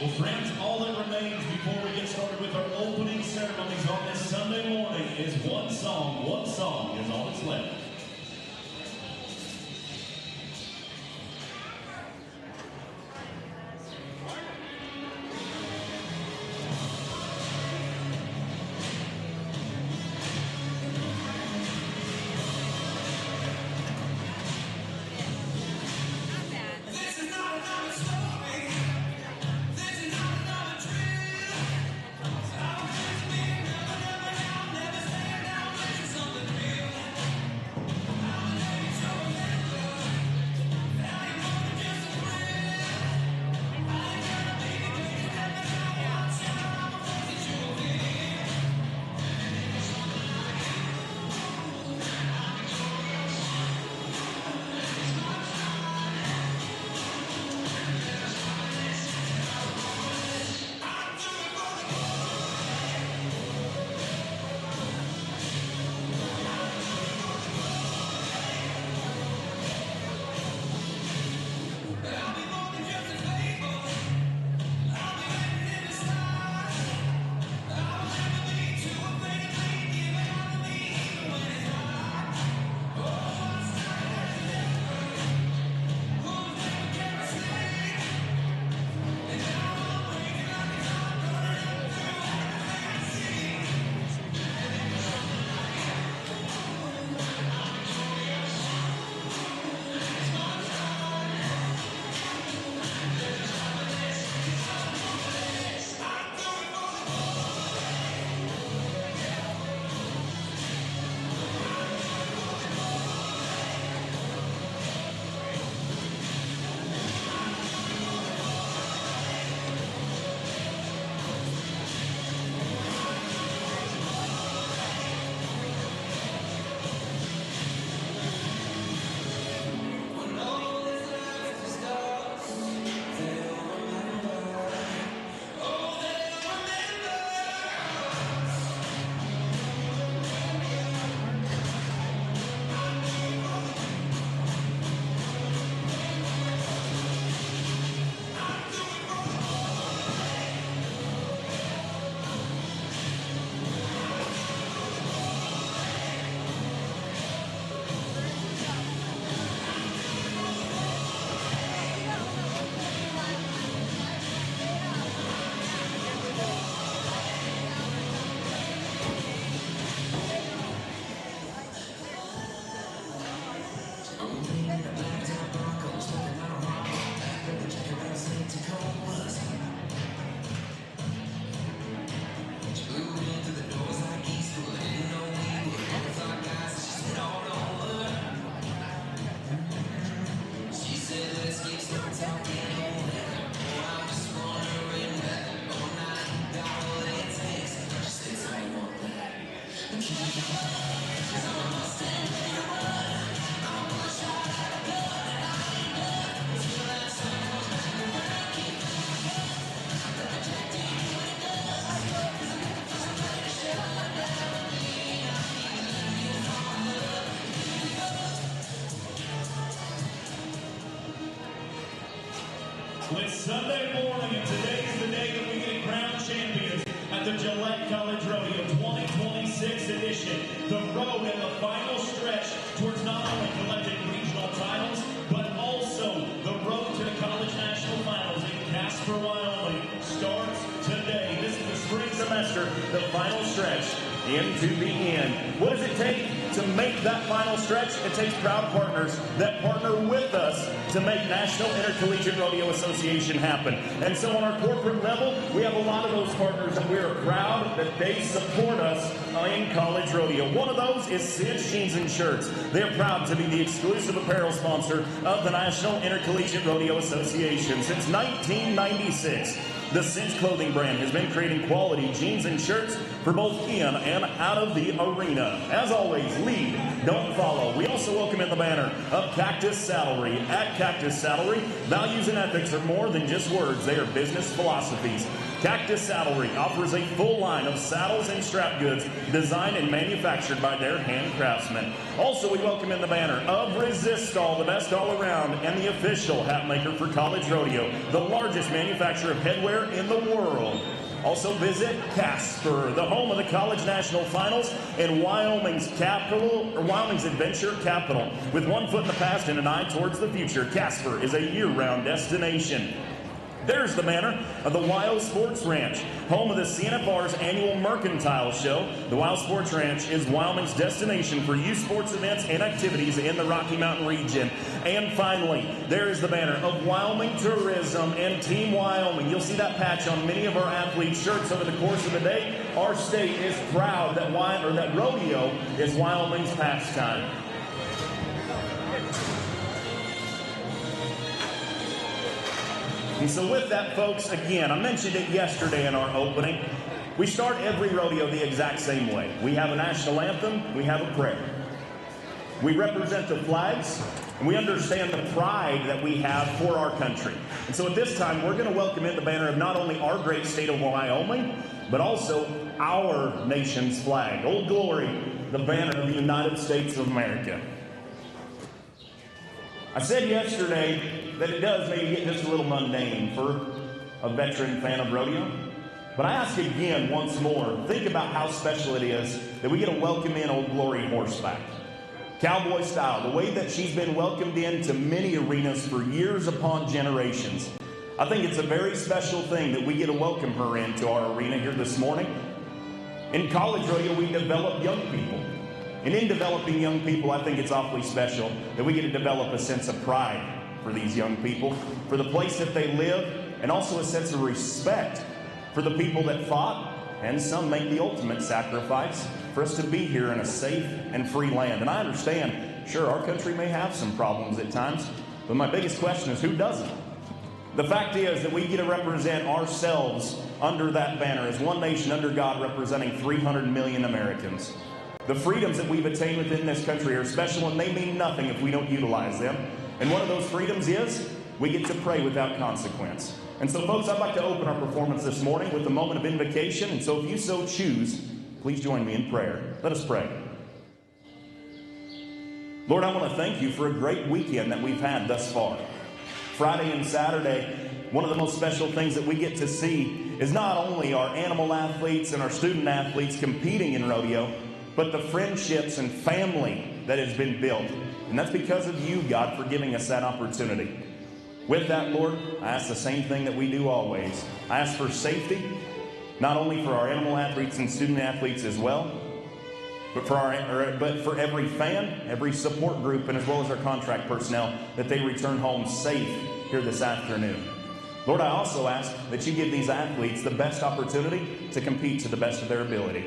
Well, friends, all that remains before we get started with our opening ceremonies on this Sunday morning is one song. One song is all that's left. It's Sunday morning, and today is the day that we get crowned champions at the Gillette College Rodeo 2026 edition. The road and the final stretch towards not only collecting regional titles, but also the road to the College National Finals in Casper, Wyoming starts today. This is the spring semester, the final stretch into the end. What does it take to make that final stretch? It takes proud partners that partner with us to make National Intercollegiate Rodeo Association happen. And so on our corporate level, we have a lot of those partners, and we are proud that they support us in college rodeo. One of those is Cinch Jeans and Shirts. They're proud to be the exclusive apparel sponsor of the National Intercollegiate Rodeo Association. Since 1996, the Cinch clothing brand has been creating quality jeans and shirts for both in and out of the arena. As always, lead, don't follow. We also welcome in the banner of Cactus Saddlery. At Cactus Saddlery, values and ethics are more than just words. They are business philosophies. Cactus Saddlery offers a full line of saddles and strap goods designed and manufactured by their hand craftsmen. Also, we welcome in the banner of Resistol, the best all around and the official hat maker for college rodeo, the largest manufacturer of headwear anywhere in the world. Also visit Casper, the home of the College National Finals and Wyoming's adventure capital. With one foot in the past and an eye towards the future, Casper is a year-round destination. There's the banner of the Wild Sports Ranch, home of the CNFR's annual Mercantile Show. The Wild Sports Ranch is Wyoming's destination for youth sports events and activities in the Rocky Mountain region. And finally, there is the banner of Wyoming Tourism and Team Wyoming. You'll see that patch on many of our athletes' shirts over the course of the day. Our state is proud that rodeo is Wyoming's pastime. And so with that, folks, again, I mentioned it yesterday in our opening. We start every rodeo the exact same way. We have a national anthem, we have a prayer. We represent the flags, and we understand the pride that we have for our country. And so at this time, we're going to welcome in the banner of not only our great state of Wyoming, but also our nation's flag. Old Glory, the banner of the United States of America. I said yesterday that it does maybe get just a little mundane for a veteran fan of rodeo. But I ask again once more, think about how special it is that we get to welcome in Old Glory horseback. Cowboy style, the way that she's been welcomed into many arenas for years upon generations. I think it's a very special thing that we get to welcome her into our arena here this morning. In college rodeo, we develop young people. And in developing young people, I think it's awfully special that we get to develop a sense of pride for these young people, for the place that they live, and also a sense of respect for the people that fought, and some make the ultimate sacrifice for us to be here in a safe and free land. And I understand, sure, our country may have some problems at times, but my biggest question is, who doesn't? The fact is that we get to represent ourselves under that banner as one nation under God representing 300 million Americans. The freedoms that we've attained within this country are special, and they mean nothing if we don't utilize them. And one of those freedoms is we get to pray without consequence. And so, folks, I'd like to open our performance this morning with a moment of invocation. And so if you so choose, please join me in prayer. Let us pray. Lord, I want to thank you for a great weekend that we've had thus far. Friday and Saturday, one of the most special things that we get to see is not only our animal athletes and our student athletes competing in rodeo, but the friendships and family that has been built. And that's because of you, God, for giving us that opportunity. With that, Lord, I ask the same thing that we do always. I ask for safety, not only for our animal athletes and student athletes as well, but for every fan, every support group, and as well as our contract personnel, that they return home safe here this afternoon. Lord, I also ask that you give these athletes the best opportunity to compete to the best of their ability.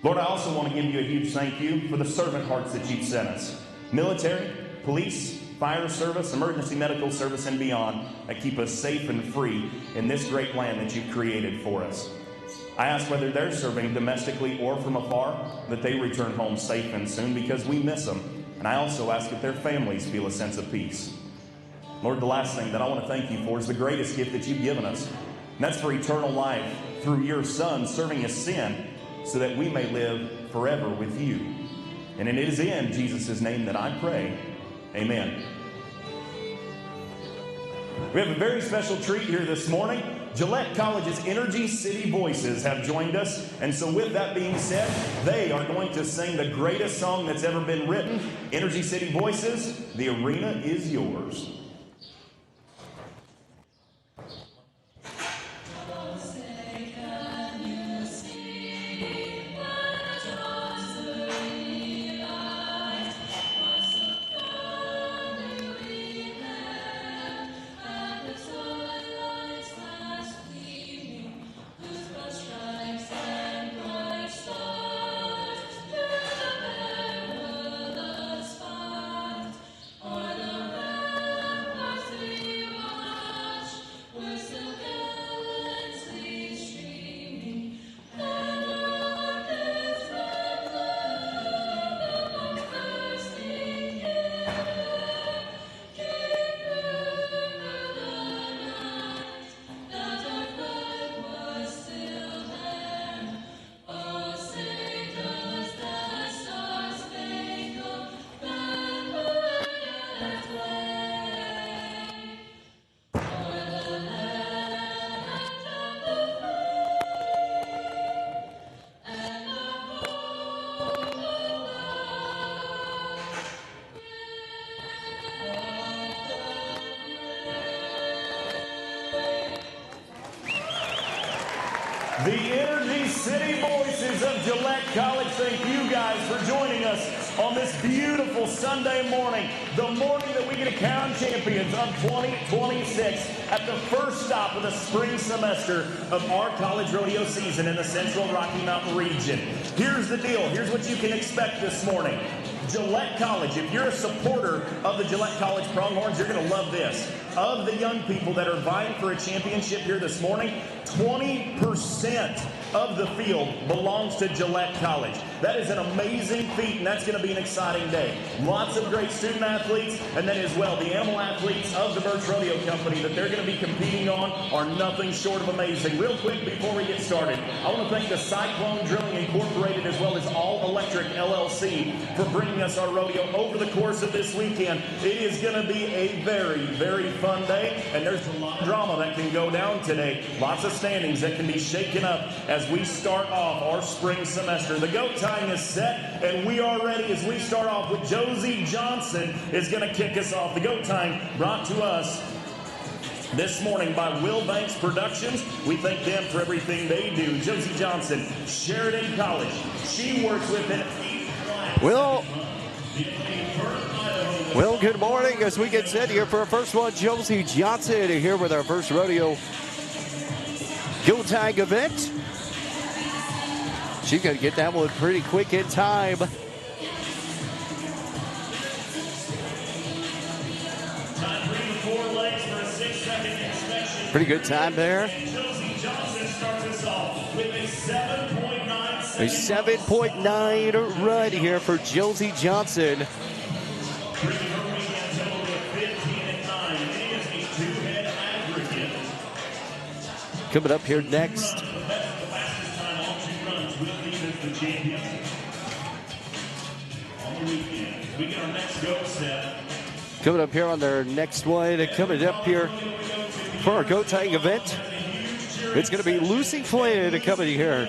Lord, I also want to give you a huge thank you for the servant hearts that you've sent us. Military, police, fire service, emergency medical service, and beyond, that keep us safe and free in this great land that you've created for us. I ask whether they're serving domestically or from afar, that they return home safe and soon, because we miss them. And I also ask that their families feel a sense of peace. Lord, the last thing that I want to thank you for is the greatest gift that you've given us. And that's for eternal life through your Son serving as sin, so that we may live forever with you. And it is in Jesus' name that I pray. Amen. We have a very special treat here this morning. Gillette College's Energy City Voices have joined us. And so with that being said, they are going to sing the greatest song that's ever been written. Energy City Voices, the arena is yours. The Energy City Voices of Gillette College, thank you guys for joining us on this beautiful Sunday morning, the morning that we get to crown champions of 2026 at the first stop of the spring semester of our college rodeo season in the Central Rocky Mountain region. Here's the deal. Here's what you can expect this morning. Gillette College, if you're a supporter of the Gillette College Pronghorns, you're going to love this. Of the young people that are vying for a championship here this morning, 20% of the field belongs to Gillette College. That is an amazing feat, and that's going to be an exciting day. Lots of great student athletes, and then as well, the animal athletes of the Birch Rodeo Company that they're going to be competing on are nothing short of amazing. Real quick, before we get started, I want to thank the Cyclone Drilling Incorporated as well as All Electric LLC for bringing us our rodeo over the course of this weekend. It is going to be a very, very fun day, and there's a lot of drama that can go down today. Lots of standings that can be shaken up as we start off our spring semester. The goat tying is set, and we are ready as we start off with Josie Johnson is going to kick us off. The goat tying brought to us this morning by Will Banks Productions. We thank them for everything they do. Josie Johnson, Sheridan College. She works with an 8-class. Well, good morning as we get set here for our first one. Josie Johnson here with our first rodeo goat tying event. She's going to get that one pretty quick in time. Pretty good time there. A 7.9 run here for Josie Johnson. Coming up here next. Coming up here on their next one, coming up here for our goat tying event, it's going to be Lucy Flynn coming here.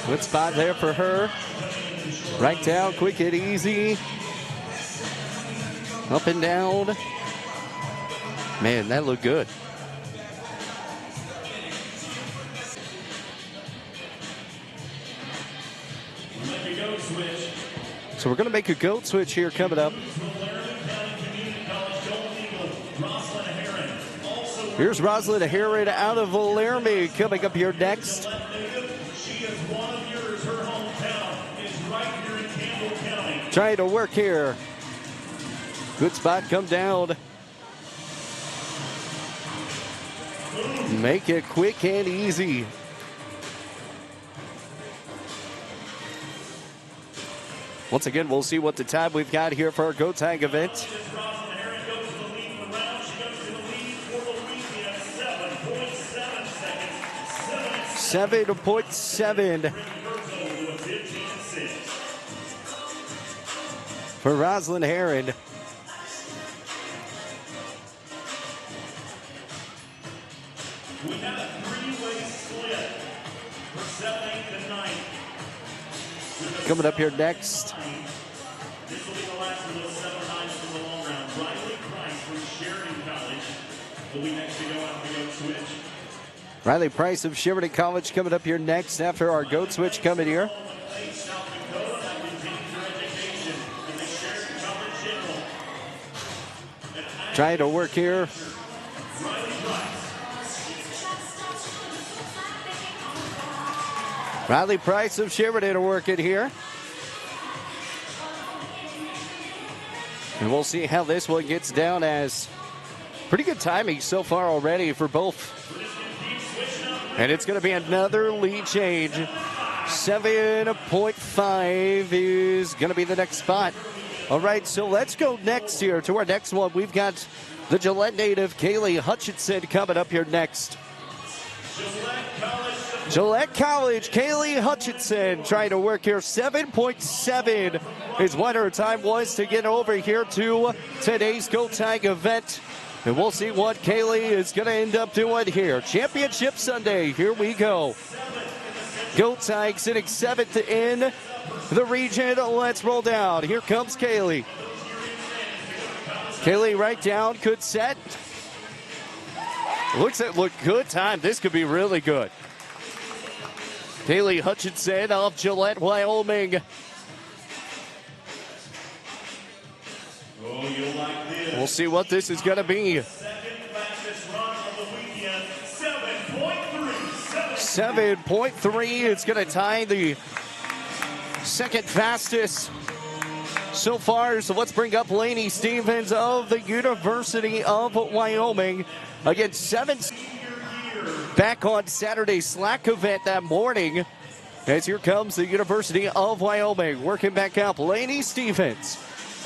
Good spot there for her. Right down, quick and easy. Up and down. Man, that looked good. So we're going to make a goat switch here coming up. Here's Rosalind Herron out of Laramie coming up here next. Trying to work here. Good spot, come down. Make it quick and easy. Once again, we'll see what the time we've got here for our goat tying event. 7.7 for Rosalind Herron. We have a three-way split for 7, 8, and 9. Coming up here next. This will be the last of those 7 9s from the long round. Riley Price from Sheridan College will be next to go out the goat switch. Riley Price of Sheridan College coming up here next after our goat switch coming here. Trying to work here. Riley Price of Sheridan are working here. And we'll see how this one gets down, as pretty good timing so far already for both. And it's going to be another lead change. 7.5 is going to be the next spot. All right, so let's go next here to our next one. We've got the Gillette native, Kaylee Hutchinson, coming up here next. Gillette College, Kaylee Hutchinson trying to work here. 7.7 is what her time was to get over here to today's goat tying event. And we'll see what Kaylee is going to end up doing here. Championship Sunday, here we go. Goat tying sitting 7th in the region. Let's roll down. Here comes Kaylee. Kaylee right down, good set. Look good time. This could be really good. Kaylee Hutchinson of Gillette, Wyoming. Oh, you'll like this. We'll see what this is going to be. Second fastest run of the weekend, 7.3. 7.3. It's going to tie the second fastest so far. So let's bring up Lainey Stevens of the University of Wyoming. Again, back on Saturday's slack event that morning. As here comes the University of Wyoming working back up. Lainey Stevens.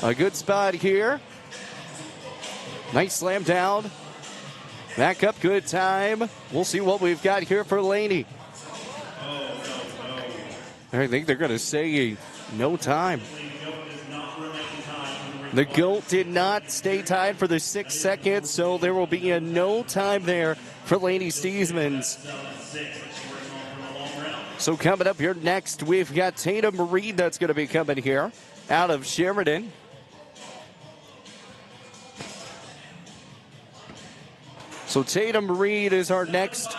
A good spot here. Nice slam down. Back up, good time. We'll see what we've got here for Lainey. I think they're going to say no time. The GOAT did not stay tied for the 6 seconds, so there will be a no time there for Lainey Stevens. So coming up here next, we've got Tatum Reed that's going to be coming here out of Sheridan. So Tatum Reed is our next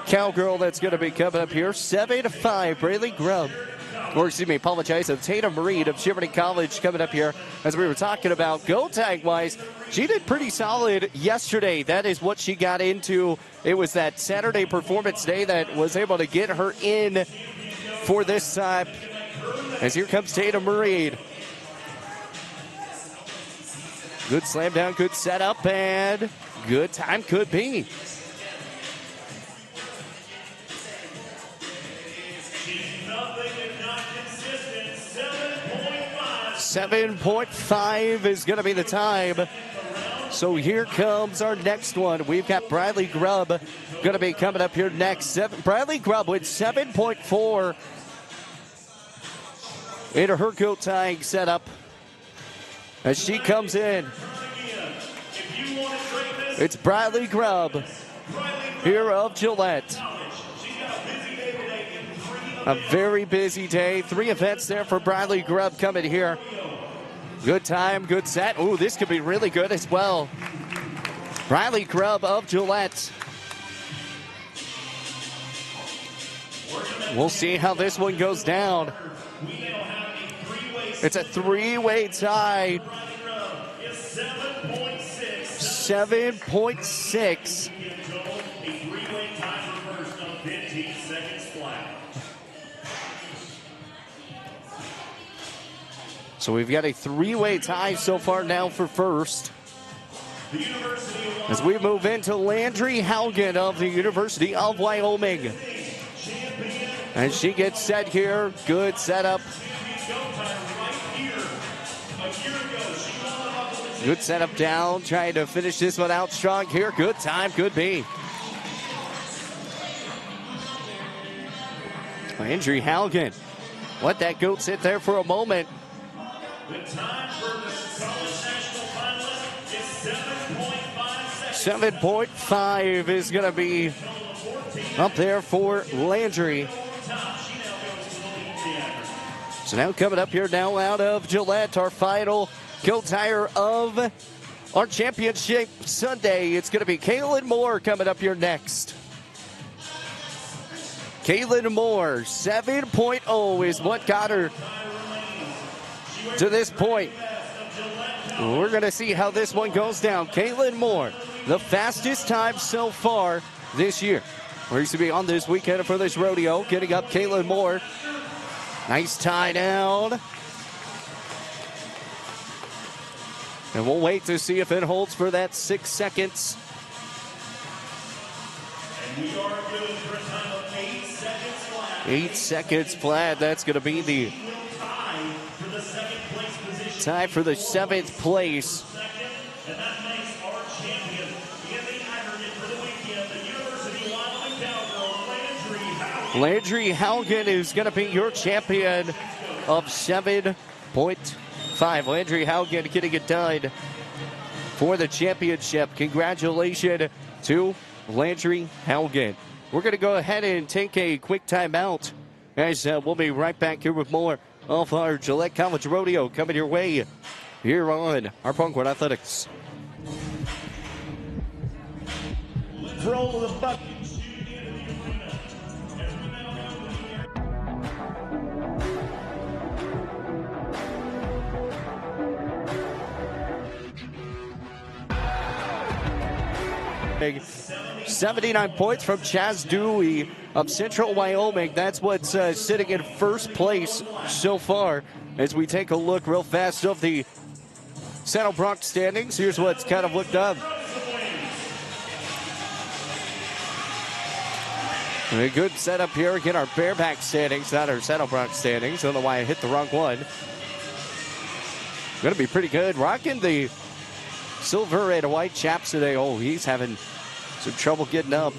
cowgirl that's going to be coming up here. 7-5, Braylee Grubb. Or excuse me, apologize. So Tatum Reed of Sheridan College coming up here. As we were talking about, go tag wise, she did pretty solid yesterday. That is what she got into. It was that Saturday performance day that was able to get her in for this time. As here comes Tatum Reed. Good slam down, good setup, and good time could be. 7.5 is going to be the time. So here comes our next one. We've got Bradley Grubb going to be coming up here next. Bradley Grubb with 7.4 in her goat tying setup. As she comes in, it's Bradley Grubb here of Gillette. A very busy day. 3 events there for Bradley Grubb coming here. Good time, good set. Oh, this could be really good as well. Bradley Grubb of Gillette. We'll see how this one goes down. It's a 3-way tie. 7.6. So we've got a 3-way tie so far now for first. As we move into Landry Haugen of the University of Wyoming. And she gets set here. Good setup. Good setup down. Trying to finish this one out strong here. Good time. Could be. Landry Haugen. Let that goat sit there for a moment. The time for the college national finalist is 7.5 seconds. 7.5 is going to be up there for Landry. So now coming up here now out of Gillette, our final goat tire of our championship Sunday. It's going to be Kaylin Moore coming up here next. Kaylin Moore, 7.0 is what got her to this point. We're going to see how this one goes down. Kaylin Moore, the fastest time so far this year. We're used to be on this weekend for this rodeo. Getting up Kaylin Moore. Nice tie down. And we'll wait to see if it holds for that 6 seconds. And we are good for a time of 8 seconds flat. 8 seconds flat. That's going to be the tie for the 7th place. And that makes our champion in the aggregate for the weekend, the University of Wyoming cowgirl, Landry Haugen. Landry Haugen is going to be your champion of 7.5. Landry Haugen getting it done for the championship. Congratulations to Landry Haugen. We're going to go ahead and take a quick timeout. Guys, we'll be right back here with more of our Gillette College Rodeo coming your way here on our Pronghorn Athletics. The control of the bucket. Big 79 points from Chaz Dewey of Central Wyoming. That's what's sitting in first place so far. As we take a look real fast of the Saddle Bronc standings, here's what's kind of looked up. A good setup here. Again, our Bareback standings, not our Saddle Bronc standings. I don't know why I hit the wrong one. Going to be pretty good. Rocking the silver and white chaps today. Oh, he's having some trouble getting up.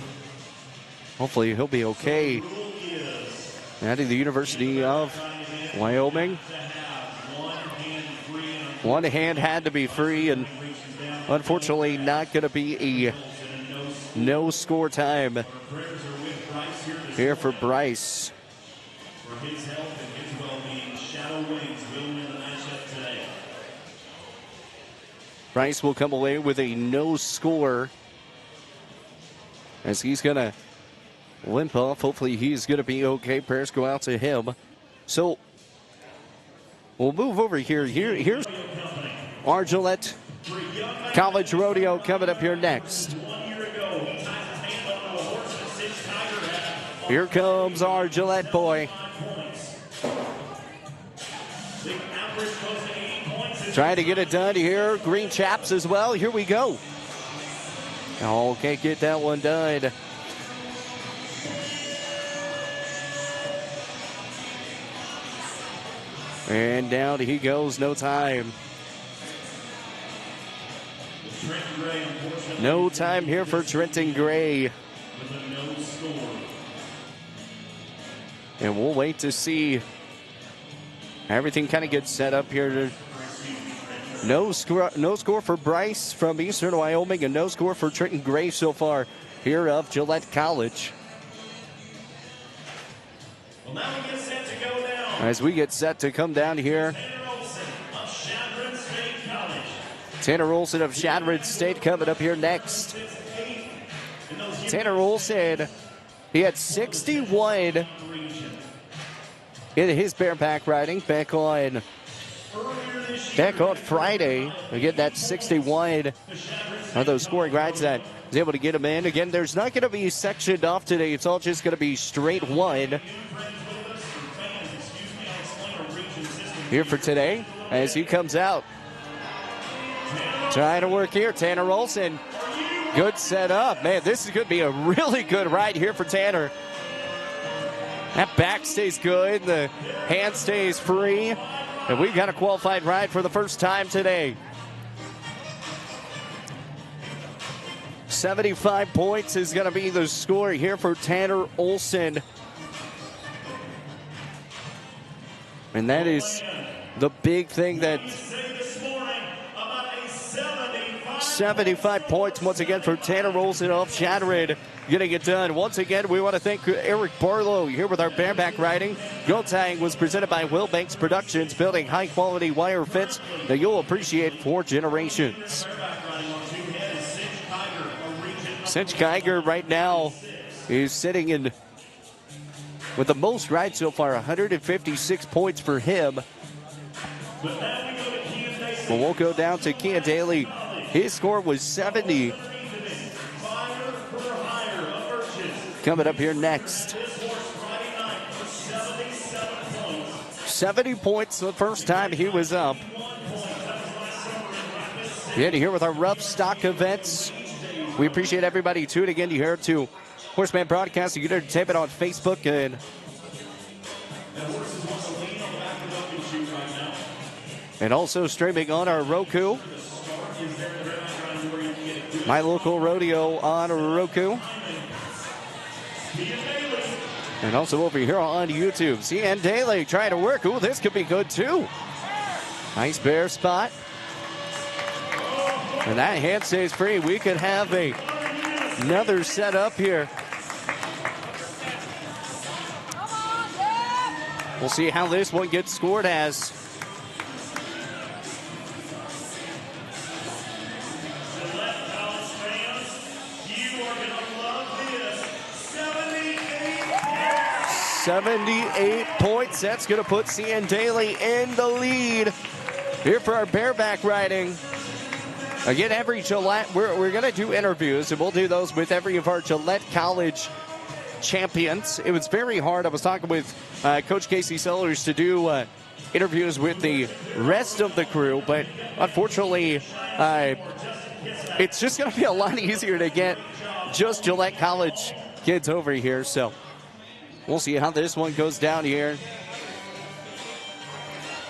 Hopefully he'll be okay. Adding the University of Wyoming. One hand had to be free, and unfortunately not going to be a no score time here for Bryce. For his health and his well-being, Shadow Wings will win the matchup today. Bryce will come away with a no score as he's going to limp off. Hopefully he's going to be okay. Prayers go out to him. So we'll move over here. Here's our Gillette College Rodeo coming up here next. Here comes our Gillette boy. Trying to get it done here. Green chaps as well. Here we go. Oh, can't get that one done. And down he goes. No time. No time here for Trenton Gray. And we'll wait to see. Everything kind of gets set up here. No score for Bryce from Eastern Wyoming, and no score for Trenton Gray so far here of Gillette College. Well, now we get set to go down. As we get set to come down here. Tanner Olson of Shadron State coming up here next. Tanner Olson, he had 61 in his bareback riding back on Friday. Again, that's 61 of those scoring rides that was able to get him in. Again, there's not going to be sectioned off today. It's all just going to be straight one here for today as he comes out. Trying to work here, Tanner Olson. Good setup. Man, this is going to be a really good ride here for Tanner. That back stays good. The hand stays free. And we've got a qualified ride for the first time today. 75 points is going to be the score here for Tanner Olson. And that is the big thing that 75 points once again for Tanner Olson off Shadron. Getting it done. Once again, we want to thank Eric Barlow here with our bareback riding. Go Tang was presented by Will Banks Productions, building high-quality wire fence that you'll appreciate for generations. Cinch Geiger right now is sitting in with the most rides so far, 156 points for him. But we'll go down to Kean Daly. His score was 70. Coming up here next. 70 points the first time he was up. Again, here with our rough stock events. We appreciate everybody tuning in here to Horseman Broadcasting Entertainment on Facebook and also streaming on our Roku. My Local Rodeo on Roku. And also over here on YouTube. CN Daly trying to work. Ooh, this could be good too. Nice bear spot. And that hand stays free. We could have another set up here. We'll see how this one gets scored as. 78 points. That's going to put Cian Daly in the lead here for our bareback riding. Again, every Gillette, we're going to do interviews, and we'll do those with every of our Gillette College champions. It was very hard. I was talking with Coach Casey Sellers to do interviews with the rest of the crew, but unfortunately, it's just going to be a lot easier to get just Gillette College kids over here. So we'll see how this one goes down here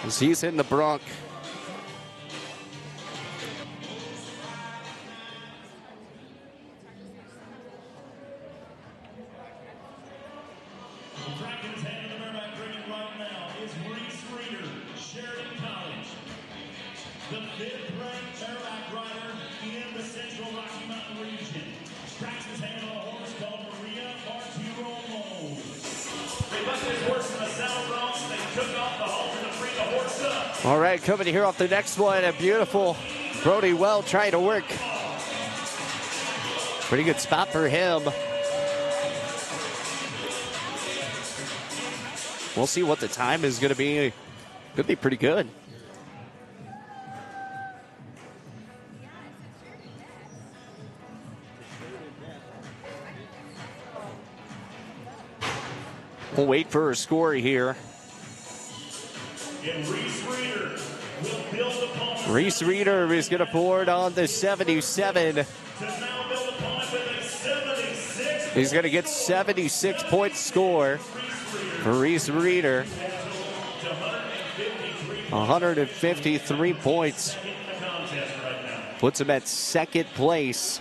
as he's hitting the bronc. The fifth-ranked Bareback rider in the Central Rocky Mountain region. Cracks his hand on a horse called Maria Arturo. They busted his horse in the saddle broncs. They took off the halter to free the horse up. All right, coming here off the next one, a beautiful Brody Well trying to work. Pretty good spot for him. We'll see what the time is going to be. Could be pretty good. We'll wait for a score here. Reese Reeder is going to board on the 77. He's going to get 76 point score for Reese Reeder. 153 points. Puts him at second place.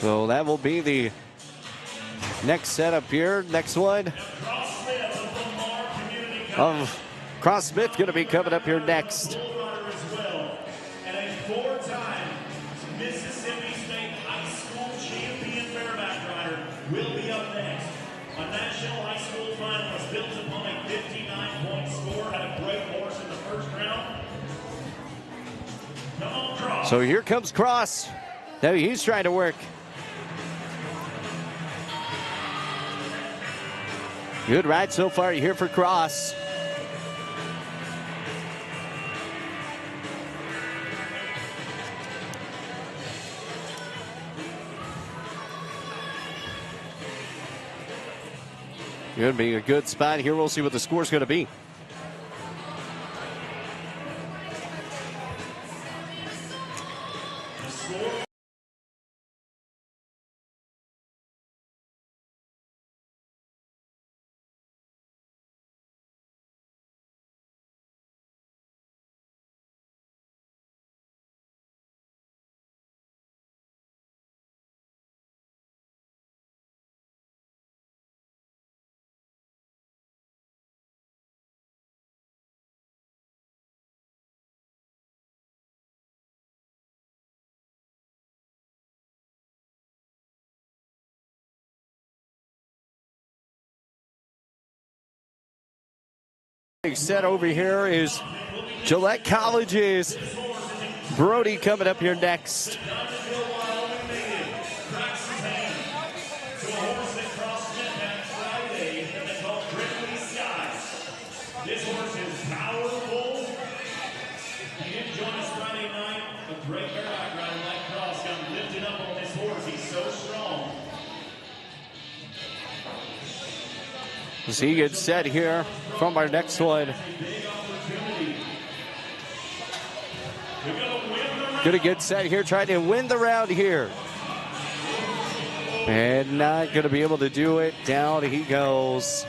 So that will be the next setup here. Next one of Cross Smith going to be coming up here next. And a four-time Mississippi State High School champion bareback rider will be up next. A national high school finalist built upon a 59-point score, had a great horse in the first round. Come on, Cross. So here comes Cross. Now he's trying to work. Good ride so far here for Cross. Going to be a good spot here. We'll see what the score's going to be. Set over here is Gillette College's Brody coming up here next. This horse is powerful. He didn't join us Friday night. A great bareback rider like Cross got lifted up on this horse. He's so strong. See he gets set here from our next one. Gonna get set here, trying to win the round here. And not gonna be able to do it. Down he goes.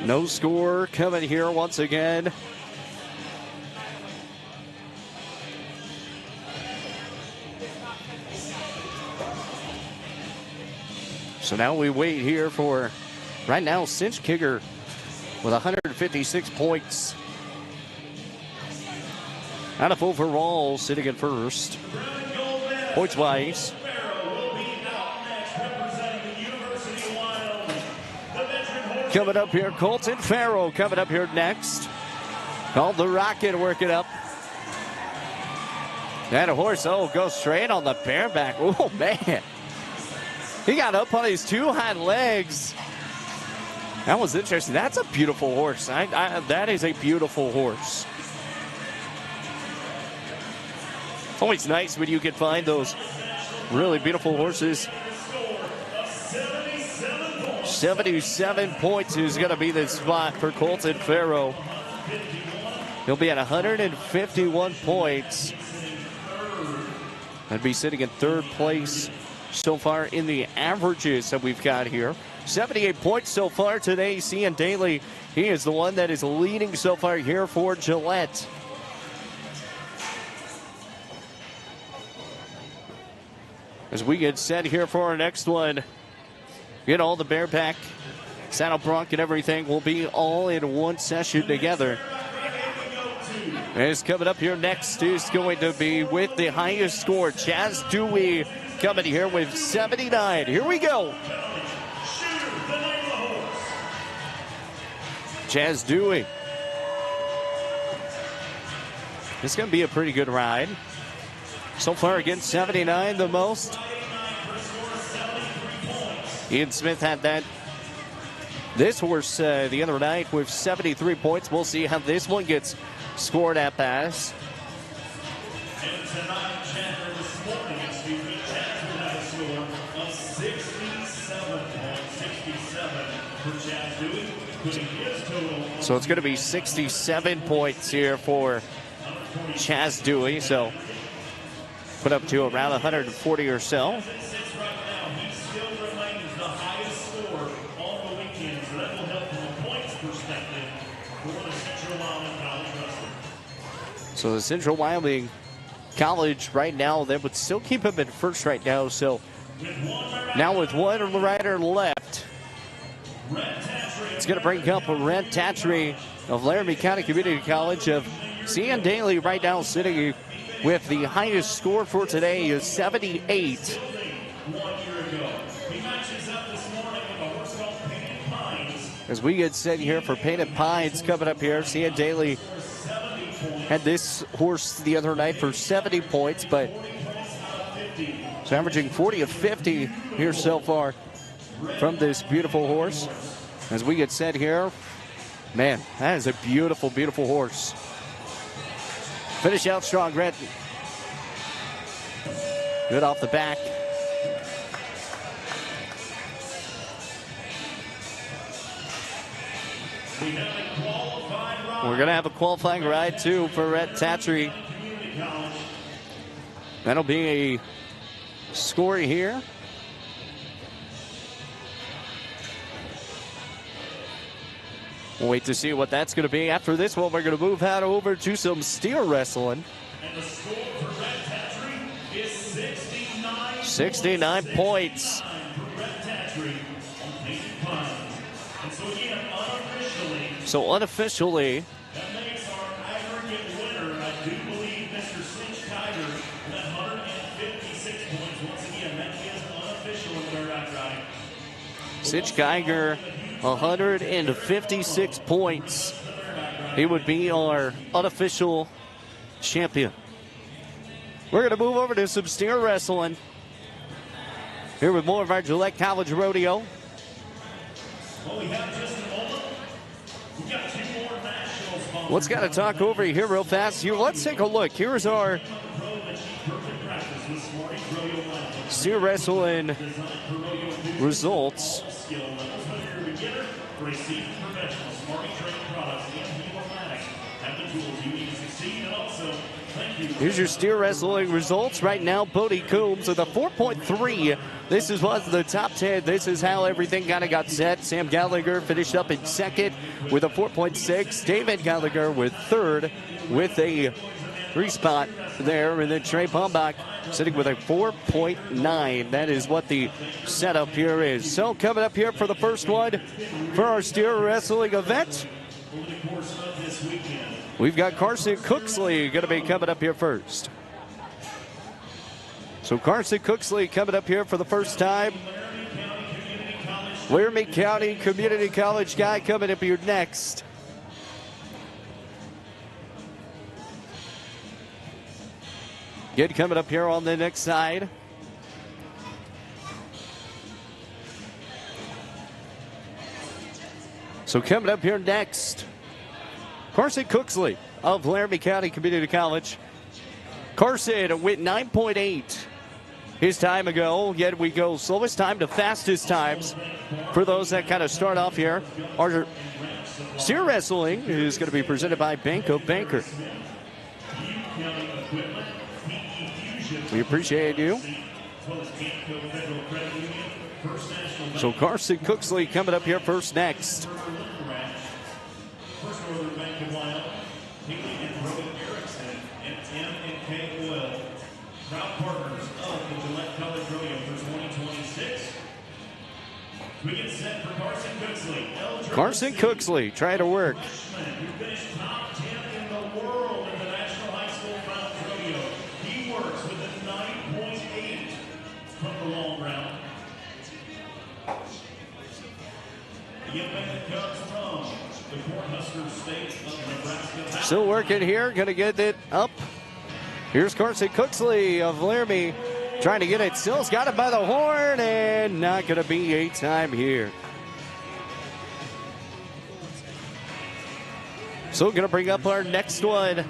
No score coming here once again. So now we wait here for, right now, Cinch Kicker with 156 points. Out of overall, sitting in first. Points-wise. Coming up here, Colton Farrell coming up here next. Called the Rocket, working up. And a horse, goes straight on the bareback. Oh, man. He got up on his two hind legs. That was interesting. That's a beautiful horse. That is a beautiful horse. It's always nice when you can find those really beautiful horses. 77 points is going to be the spot for Colton Farrell. He'll be at 151 points. And be sitting in third place so far in the averages that we've got here. 78 points so far today. Cian Daly, he is the one that is leading so far here for Gillette. As we get set here for our next one, get all the bareback, saddle bronc, and everything will be all in one session together. And it's coming up here next is going to be with the highest score, Chaz Dewey, coming here with 79. Here we go. Chaz Dewey. This is going to be a pretty good ride. So far, again, 79 the most. Ian Smith had this horse the other night with 73 points. We'll see how this one gets scored at pass. And tonight, Chandler, this morning, Chaz had a score of 67 points. 67 for Chaz Dewey, putting his total. So it's going to be 67 points here for Chaz Dewey. So put up to around 140 or so. So the Central Wyoming College right now, they would still keep him in first right now. So now with one rider left, it's going to bring up Red Tatry of Laramie County Community College of Cian Daly right now sitting with the highest score for today is 78. As we get set here for Painted Pines coming up here, Cian Daly had this horse the other night for 70 points, but it's averaging 40 of 50 here so far from this beautiful horse. As we get set here, man, that is a beautiful, beautiful horse. Finish out strong, Red. Good off the back. We're going to have a qualifying ride, too, for Red Tatry. That'll be a score here. We'll wait to see what that's going to be. After this one, we're going to move out over to some steer wrestling. And the score for Red Tatry is 69. 69 points. For Red Tatry on Painted Pines. And so again, unofficially, that makes our aggregate winner, I do believe, Mr. Cinch Kiger, with 156 points. Once again, that is unofficial in bareback riding. Cinch Kiger, 156 points. He would be our unofficial champion. We're going to move over to some steer wrestling. Here with more of our Gillette College Rodeo. Well, we have just a moment. We've got two more nationals. Let's got to talk over here real fast. Here, let's take a look. Here's our steer wrestling results. Here's your steer wrestling results right now. Bodie Coombs with a 4.3. This is was the top 10. This is how everything kind of got set. Sam Gallagher finished up in second with a 4.6. David Gallagher with third with a 3 spot there. And then Trey Pombach sitting with a 4.9. That is what the setup here is. So coming up here for the first one for our steer wrestling event, we've got Carson Cooksley going to be coming up here first. So Carson Cooksley coming up here for the first time. Laramie County Community College guy coming up here next. Good coming up here on the next side. So coming up here next, Carson Cooksley of Laramie County Community College. Carson went 9.8 his time ago. Yet we go slowest time to fastest times for those that kind of start off here. Our steer wrestling is going to be presented by Bank of Banker. We appreciate you. So Carson Cooksley coming up here first next. Proud partners of the Gillette College Rodeo for 2026. We get set for Carson Cooksley. Carson Cooksley trying to work. Who finished top 10 in the world in the National High School Finals Rodeo. He works with a 9.8 from the long round. The event comes from the Cornhusker State of Nebraska. Still working here, going to get it up. Here's Carson Cooksley of Laramie trying to get it. Still's got it by the horn and not going to be a time here. So going to bring up our next one.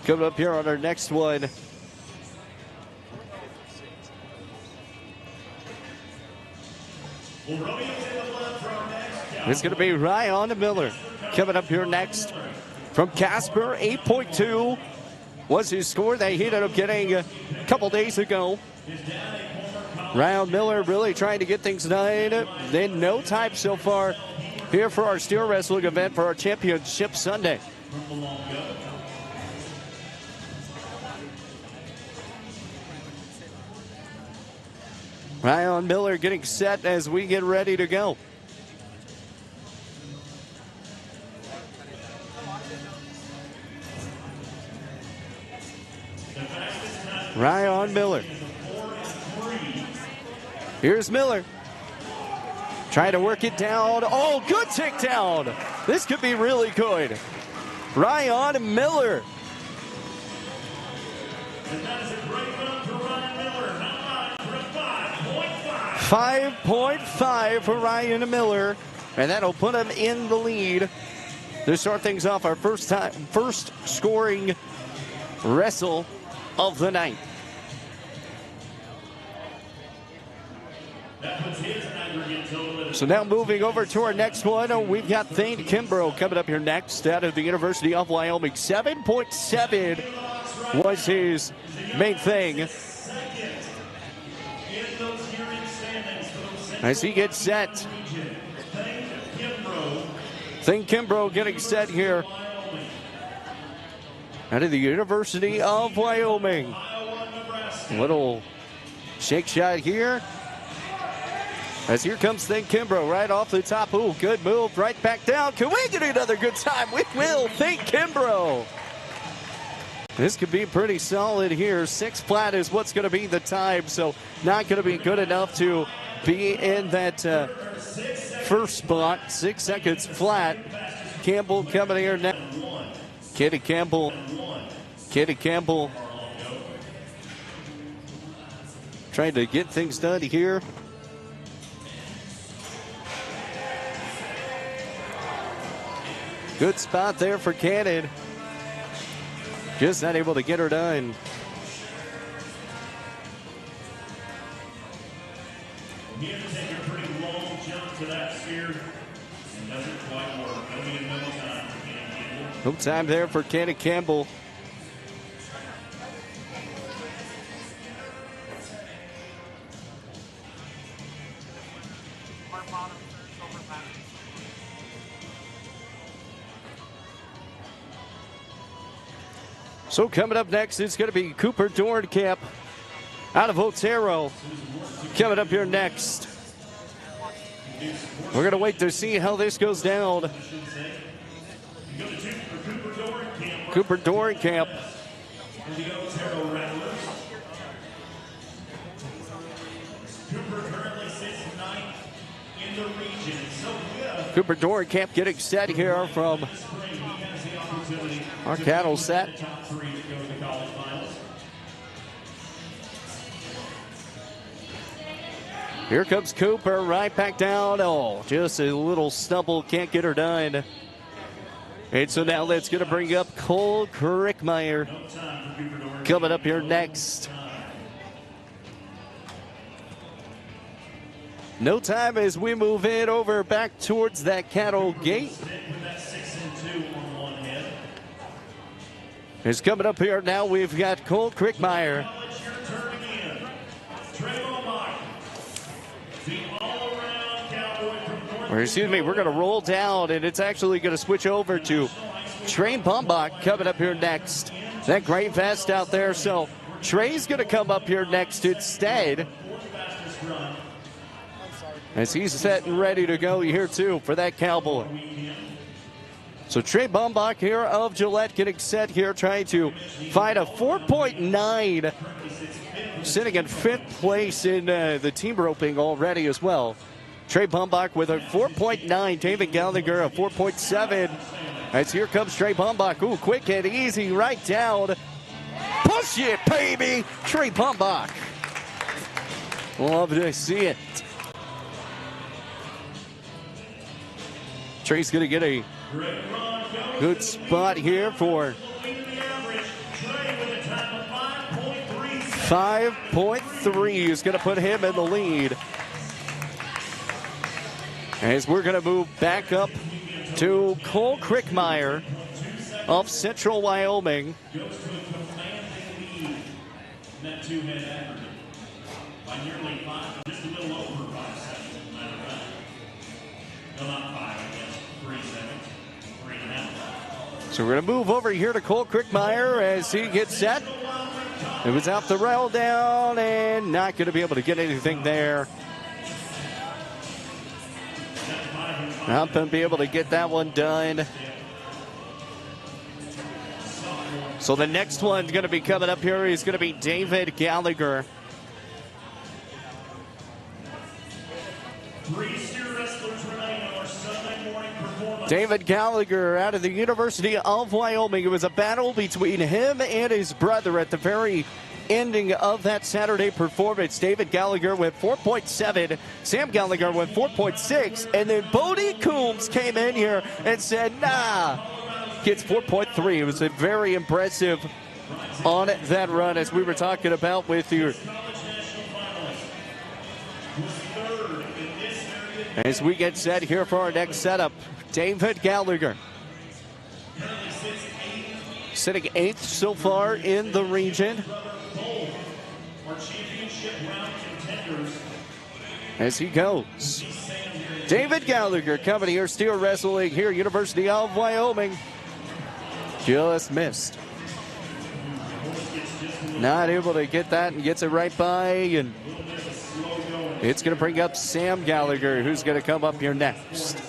Coming up here on our next one. It's going to be Ryan Miller coming up here next from Casper. 8.2 was his score that he ended up getting a couple days ago. Ryan Miller really trying to get things done. Then no time so far here for our steer wrestling event for our championship Sunday. Ryan Miller getting set as we get ready to go. Ryan Miller. Here's Miller. Trying to work it down. Oh, good takedown. This could be really good. Ryan Miller. And that is a great run for Ryan Miller. Now for a 5.5. 5.5 for Ryan Miller. And that'll put him in the lead to start things off our first scoring wrestle of the night. So now moving over to our next one, we've got Thane Kimbrough coming up here next out of the University of Wyoming. 7.7 was his main thing. As he gets set. Thane Kimbrough getting set here out of the University of Wyoming. Little shake shot here. As here comes Thane Kimbrough right off the top. Ooh, good move. Right back down. Can we get another good time? We will. Thane Kimbrough. This could be pretty solid here. 6 flat is what's going to be the time. So not going to be good enough to be in that first spot. 6 seconds flat. Campbell coming here now. Kenny Campbell. Trying to get things done here. Good spot there for Cannon. Just not able to get her done. You have to take a pretty long jump to that sphere and doesn't quite work. That'll be a no time for Kenny Campbell. No time there for Kenny Campbell. So coming up next, it's going to be Cooper Dornkamp out of Otero. Coming up here next. We're going to wait to see how this goes down. Cooper Dornkamp. Cooper Dornkamp getting set here from our cattle set. Here comes Cooper right back down. Oh, just a little stumble. Can't get her done. And so now that's going to bring up Cole Crickmeyer coming up here next. No time as we move it over back towards that cattle gate. It's coming up here now. We've got Cole Crickmeyer. Or excuse me, we're going to roll down, and it's actually going to switch over to Trey Bumbach coming up here next. That great vest out there. So Trey's going to come up here next instead, as he's set and ready to go here too for that cowboy. So Trey Bumbach here of Gillette getting set here, trying to find a 4.9, sitting in 5th place in the team roping already as well. Trey Bumbach with a 4.9, David Gallagher a 4.7. As here comes Trey Bumbach. Ooh, quick and easy right down. Push it, baby! Trey Bumbach. Love to see it. Trey's going to get a good spot here for 5.3 is going to put him in the lead. As we're going to move back up to Cole Crickmeyer of Central Wyoming. So we're going to move over here to Cole Crickmeyer as he gets set. It was out the rail down and not going to be able to get anything there. Not going to be able to get that one done. So the next one's going to be coming up here is going to be David Gallagher. David Gallagher out of the University of Wyoming. It was a battle between him and his brother at the very ending of that Saturday performance. David Gallagher went 4.7, Sam Gallagher went 4.6, and then Bodie Coombs came in here and said, nah, gets 4.3. It was a very impressive on that run, as we were talking about with you. As we get set here for our next setup, David Gallagher sitting 8th so far in the region. As he goes, David Gallagher coming here, steer wrestling here, University of Wyoming. Just missed. Not able to get that and gets it right by, and it's going to bring up Sam Gallagher, who's going to come up here next.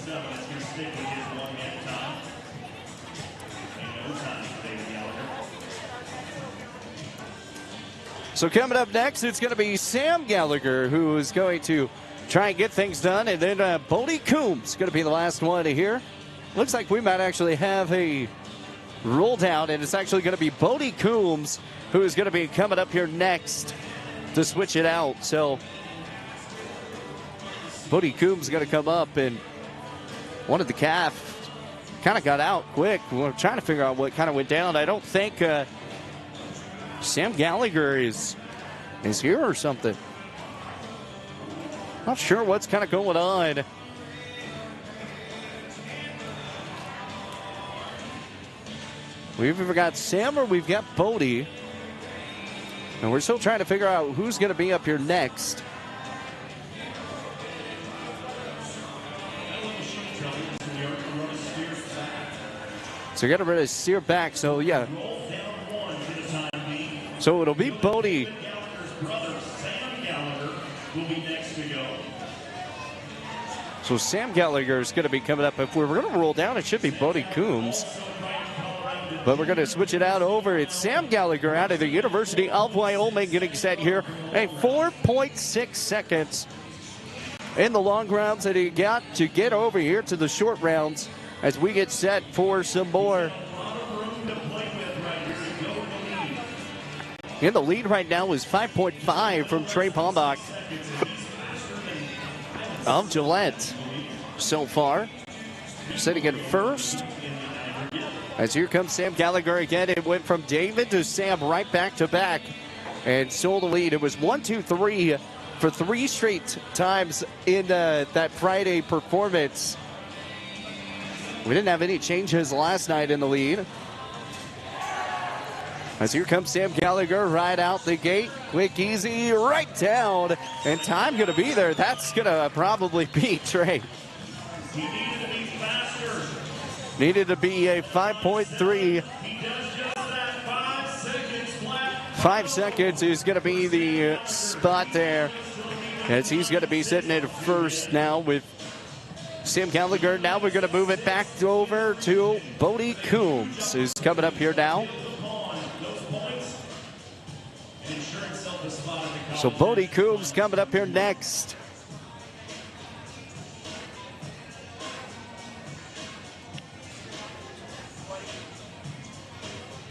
So coming up next, it's going to be Sam Gallagher, who is going to try and get things done. And then Bodie Coombs is going to be the last one to hear. Looks like we might actually have a roll down, and it's actually going to be Bodie Coombs who is going to be coming up here next to switch it out. So Bodie Coombs is going to come up, and one of the calf kind of got out quick. We're trying to figure out what kind of went down. I don't think Sam Gallagher is here or something. Not sure what's kind of going on. We've either got Sam or we've got Bodie. And we're still trying to figure out who's going to be up here next. So you got to really steer back. So yeah, So it'll be Bodie. So Sam Gallagher is going to be coming up. If we're going to roll down, it should be Bodie Coombs. But we're going to switch it out over. It's Sam Gallagher out of the University of Wyoming getting set here. A 4.6 seconds in the long rounds that he got to get over here to the short rounds as we get set for some more. In the lead right now is 5.5 from Trey Palmbach of Gillette so far. Sitting in first. As here comes Sam Gallagher again. It went from David to Sam right back to back and stole the lead. It was 1, 2, 3 for 3 straight times in that Friday performance. We didn't have any changes last night in the lead. As here comes Sam Gallagher right out the gate. Quick, easy, right down. And time going to be there. That's going to probably beat Trey. Needed to be a 5.3. 5 seconds is going to be the spot there. As he's going to be sitting in first now with Sam Gallagher. Now we're going to move it back over to Bodie Coombs, who's coming up here now. So Bodie Coombs coming up here next.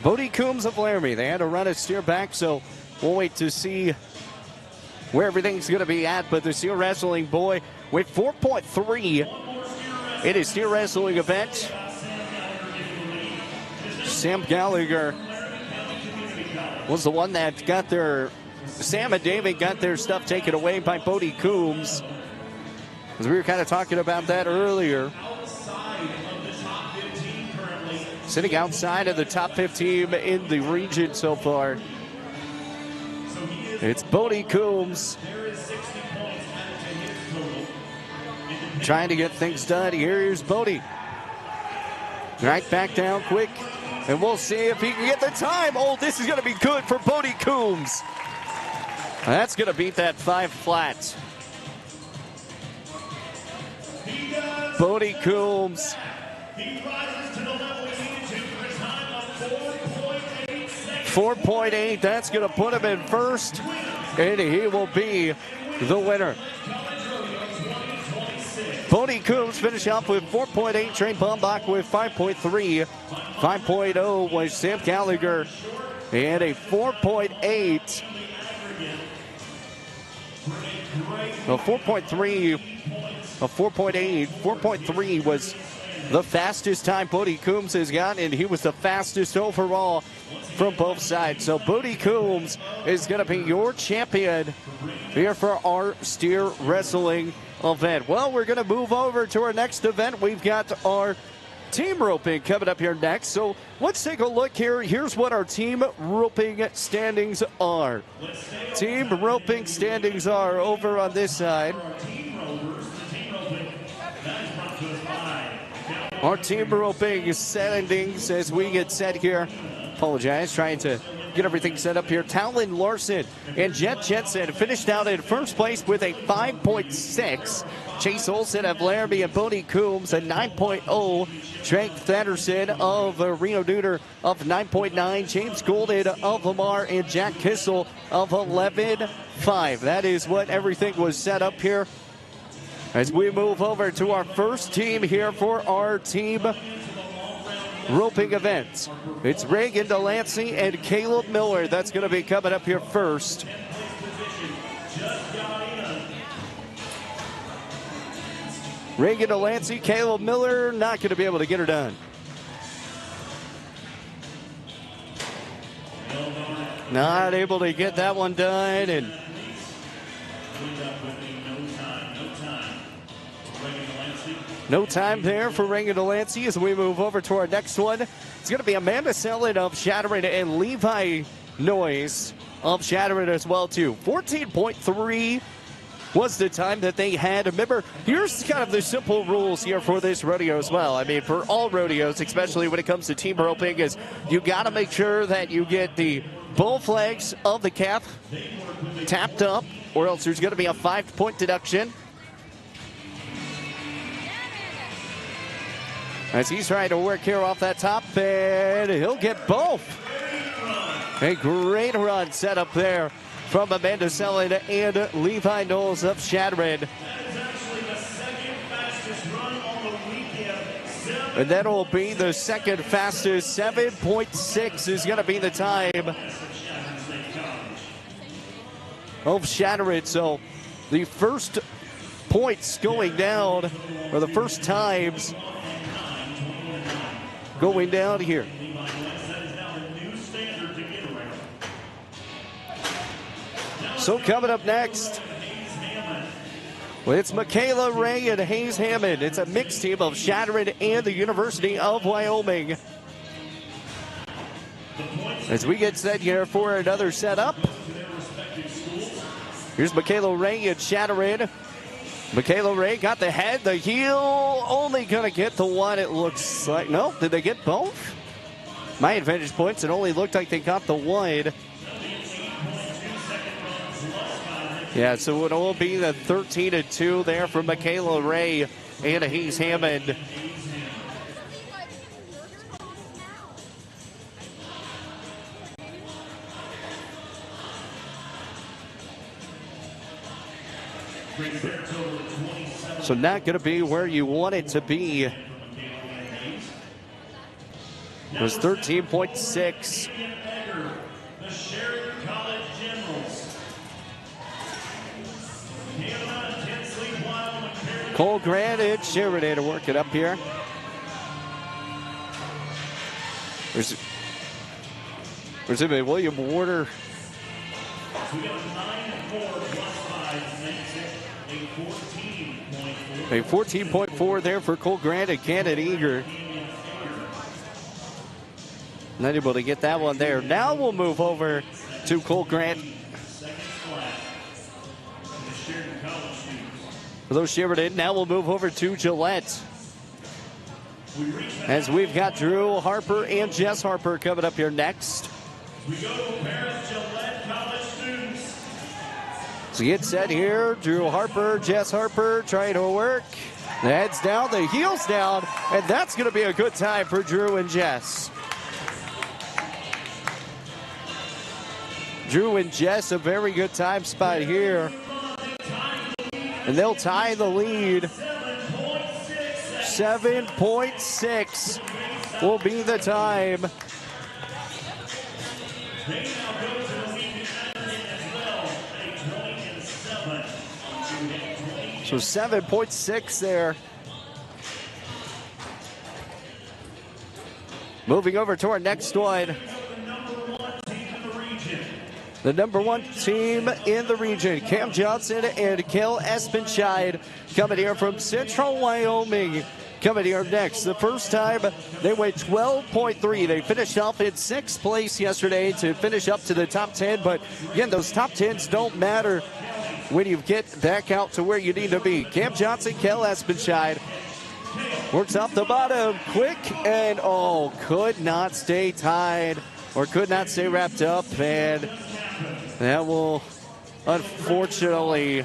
Bodie Coombs of Laramie. They had to run a steer back, so we'll wait to see where everything's going to be at. But the steer wrestling boy with 4.3 in his steer wrestling event. Sam Gallagher was the one that got their... Sam and David got their stuff taken away by Bodie Coombs. As we were kind of talking about that earlier. Sitting outside of the top 15 in the region so far. It's Bodie Coombs trying to get things done. Here's Bodie. Right back down quick. And we'll see if he can get the time. Oh, this is going to be good for Bodie Coombs. That's going to beat that 5 flat. Bodie Coombs. 4.8. That's going to put him in first. And he will be the winner. Bodie Coombs finished off with 4.8. Trey Palmbach with 5.3. 5.0 was Sam Gallagher. And a 4.8. A 4.3, a 4.8, 4.3 was the fastest time Bodie Coombs has gotten, and he was the fastest overall from both sides. So Bodie Coombs is going to be your champion here for our steer wrestling event. Well, we're going to move over to our next event. We've got our team roping coming up here next. So let's take a look here. Here's what our team roping standings are. Team roping standings are over on this side. Our team roping standings as we get set here. Apologize, trying to get everything set up here. Talon Larson and Jet Jensen finished out in first place with a 5.6. Chase Olson of Laramie and Bodie Coombs a 9.0. Drake Thedderson of Reno Duder of 9.9. James Golden of Lamar and Jack Kissel of 11.5. That is what everything was set up here. As we move over to our first team here for our team roping event. It's Reagan Delancey and Caleb Miller. That's going to be coming up here first. Reagan Delancey, Caleb Miller, not going to be able to get her done. Not able to get that one done. And no time there for Reagan Delancey as we move over to our next one. It's going to be Amanda Sellin of Shattering and Levi Noyes of Shattering as well, too. 14.3 was the time that they had. Remember, here's kind of the simple rules here for this rodeo as well. I mean, for all rodeos, especially when it comes to team roping, is you got to make sure that you get the both legs of the cap tapped up, or else there's going to be a 5-point deduction. As he's trying to work here off that top, and he'll get both. A great run set up there from Amanda Sellen and Levi Knowles of Shadron. And that'll be the second fastest. 7.6 is going to be the time of Shadron. So the first points going down, or the first times going down here. So coming up next, well, it's Michaela Ray and Hayes Hammond. It's a mixed team of Shadron and the University of Wyoming. As we get set here for another setup. Here's Michaela Ray and Shadron. Michaela Ray got the head, the heel, only gonna get the one, it looks like. No, did they get both? My advantage points, it only looked like they got the one. Yeah, so it will be the 13-2 there for Michaela Ray and Hayes Hammond. So not going to be where you want it to be. It was 13.6. Cole Grant and Sheridan to work it up here. There's William Warder. A 14.4 there for Cole Grant and Cannon Eager. Not able to get that one there. Now we'll move over to Cole Grant. For those Sheridan, now we'll move over to Gillette. As we've got Drew Harper and Jess Harper coming up here next. We go to Paris Gillette College students. So get set here. Drew Harper, Jess Harper trying to work. The head's down, the heel's down, and that's going to be a good time for Drew and Jess. Drew and Jess, a very good time spot here. And they'll tie the lead. 7.6 will be the time. So 7.6 there. Moving over to our next one. The number one team in the region, Cam Johnson and Kel Espenscheid, coming here from Central Wyoming. Coming here next. The first time they went 12.3. They finished off in 6th place yesterday to finish up to the top 10. But again, those top 10s don't matter when you get back out to where you need to be. Cam Johnson, Kel Espenscheid works off the bottom quick and could not stay tied or could not stay wrapped up, and that will unfortunately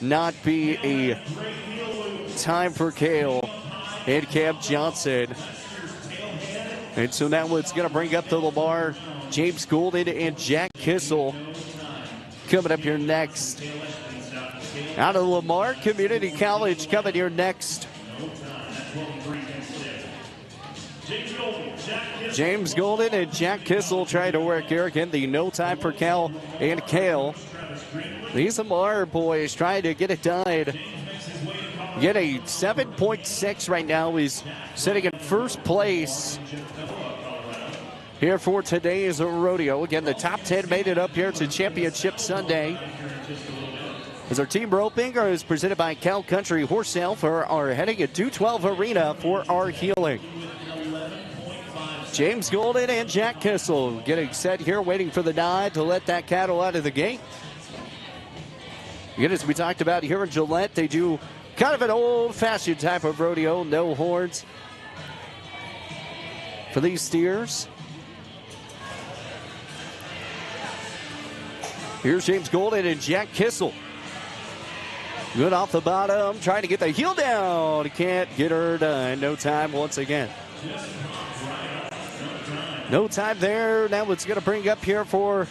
not be a time for Kale and Cam Johnson. And so now it's going to bring up the Lamar, James Golden, and Jack Kissel coming up here next. Out of Lamar Community College coming here next. James Golden and Jack Kissel trying to work here. Again, the no time for Cal and Kale. These Lamar boys trying to get it done. Get a 7.6 right now. He's sitting in first place here for today's rodeo. Again, the top 10 made it up here to Championship Sunday. As our team roping is presented by Cal Country Horse Sale for our heading at 212 Arena for our healing. James Golden and Jack Kissel getting set here, waiting for the nod to let that cattle out of the gate. Again, as we talked about here in Gillette, they do kind of an old-fashioned type of rodeo, no horns for these steers. Here's James Golden and Jack Kissel. Good off the bottom, trying to get the heel down. Can't get her done. No time once again. No time there. Now it's going to bring up here for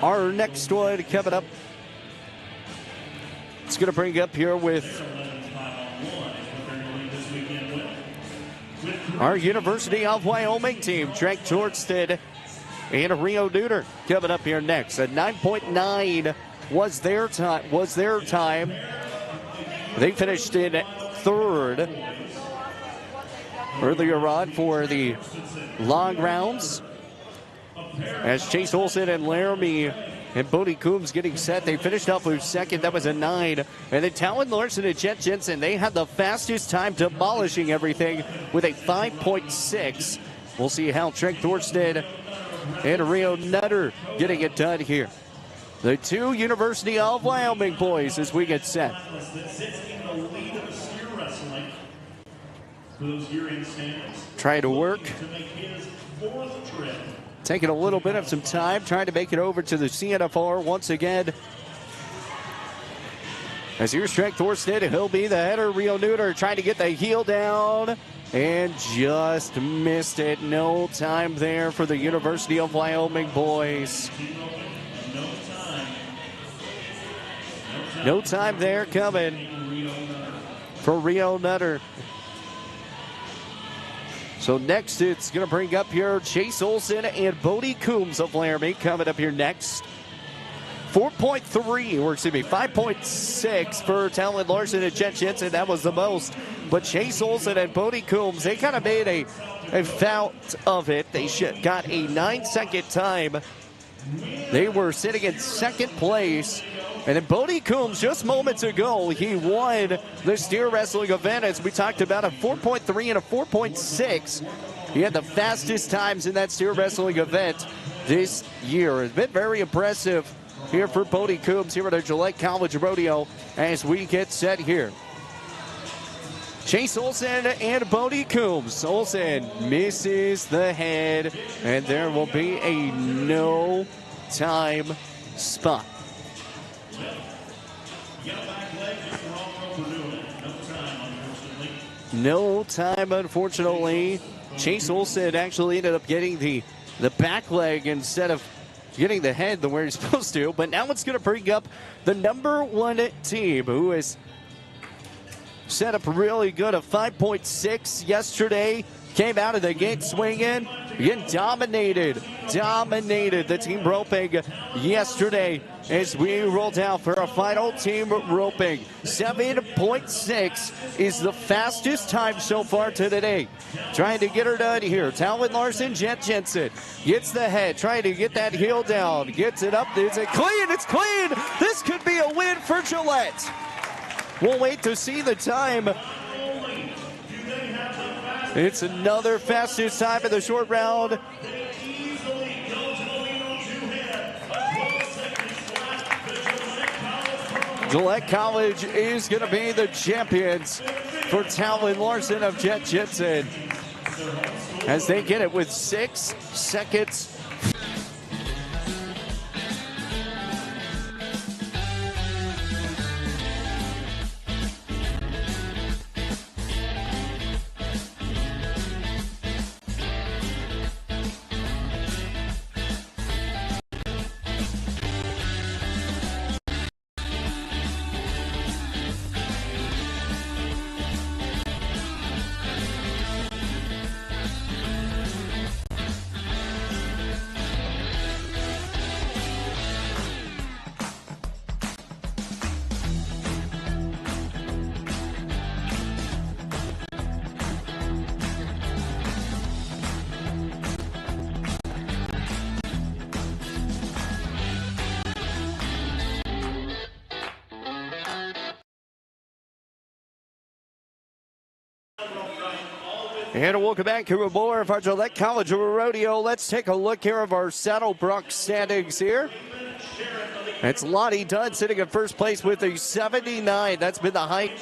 our next one coming up. It's going to bring up here with our University of Wyoming team, Drake Jordston and Rio Neuter coming up here next. A 9.9 was their time. They finished in third earlier on for the long rounds. As Chase Olsen and Laramie and Bodie Coombs getting set, they finished off with second. That was a 9. And then Talon Larson and Jet Jensen, they had the fastest time demolishing everything with a 5.6. We'll see how Trent Thorstad and Rio Nutter getting it done here. The two University of Wyoming boys as we get set. Trying to work. Taking a little bit of some time, trying to make it over to the CNFR once again. As here's Trent Thorstad, he'll be the header. Rio Neuter trying to get the heel down and just missed it. No time there for the University of Wyoming boys. No time there coming for Rio Nutter. So next, it's going to bring up here Chase Olsen and Bodie Coombs of Laramie coming up here next. 4.3, or excuse me, 5.6 for Talon Larson and Jet Jensen. That was the most. But Chase Olsen and Bodie Coombs, they kind of made a bout of it. They got a 9-second time. They were sitting in second place. And then Bodie Coombs, just moments ago, he won the steer wrestling event, as we talked about, a 4.3 and a 4.6. He had the fastest times in that steer wrestling event this year. It's been very impressive here for Bodie Coombs here at the Gillette College Rodeo as we get set here. Chase Olsen and Bodie Coombs. Olsen misses the head, and there will be a no-time spot. No time, unfortunately. Chase Olsen actually ended up getting the back leg instead of getting the head the way he's supposed to. But now it's going to bring up the number one team, who is set up really good. A 5.6 yesterday. Came out of the gate swinging. Again, dominated the team roping yesterday as we rolled out for our final team roping. 7.6 is the fastest time so far to today. Trying to get her done here. Talon Larson, Jet Jensen gets the head, trying to get that heel down. Gets it up. Is it clean? It's clean. This could be a win for Gillette. We'll wait to see the time. It's another fastest time in the short round. Gillette College is going to be the champions for Talon Larson of Jet Jensen as they get it with 6 seconds. And welcome back to more of our Gillette College Rodeo. Let's take a look here of our Saddle Bronc standings here. It's Lottie Dunn sitting in first place with a 79. That's been the height.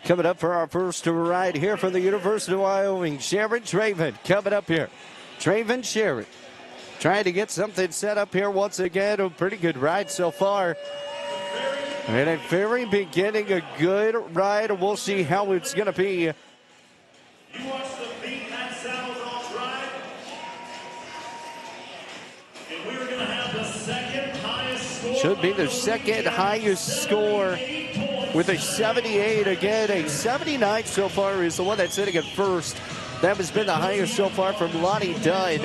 Coming up for our first ride here from the University of Wyoming, Sharon Traven coming up here. Traven Sharon trying to get something set up here once again. A pretty good ride so far. And at very beginning, a good ride. We'll see how it's going to be. You watch the feet and saddles all drive. And we're going to have the second highest score. Should be the second highest score with a 78. Again, a 79 so far is the one that's sitting at first. That has been the highest so far from Lonnie Dunn.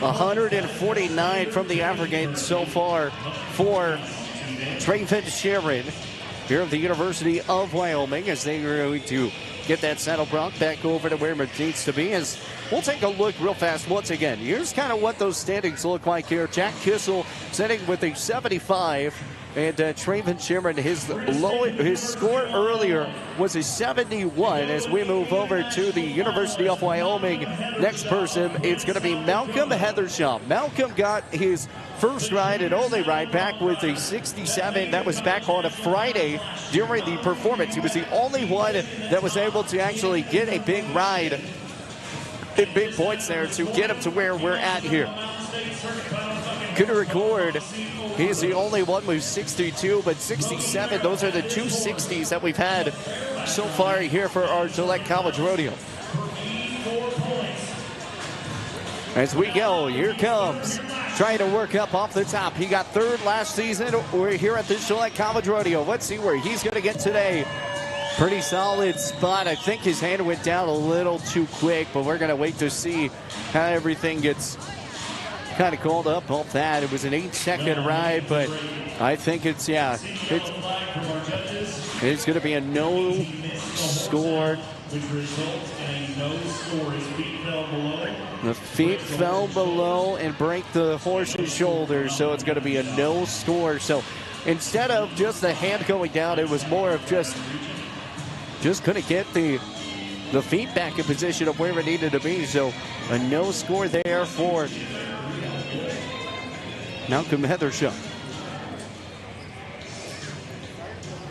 149 from the African so far for Traven Sharon here at the University of Wyoming, as they are going to get that saddle bronc back over to where it needs to be. As we'll take a look real fast once again. Here's kind of what those standings look like here. Jack Kissel sitting with a 75. And Traven Sharon, his score earlier was a 71. As we move over to the University of Wyoming, next person, it's going to be Malcolm Heathershaw. Malcolm got his first ride and only ride back with a 67. That was back on a Friday during the performance. He was the only one that was able to actually get a big ride in big points there to get him to where we're at here. Couldn't record. He's the only one with 62, but 67, those are the two 60s that we've had so far here for our Gillette College Rodeo. As we go, here comes, trying to work up off the top. He got third last season. We're here at the Gillette College Rodeo. Let's see where he's going to get today. Pretty solid spot. I think his hand went down a little too quick, but we're going to wait to see how everything gets kind of called up off that. It was an 8-second ride, but I think it's going to be a no score. The feet fell below and break the horse's shoulders, so it's going to be a no score. So instead of just the hand going down, it was more of just couldn't get the feet back in position of where it needed to be. So a no score there for Malcolm Heathershaw.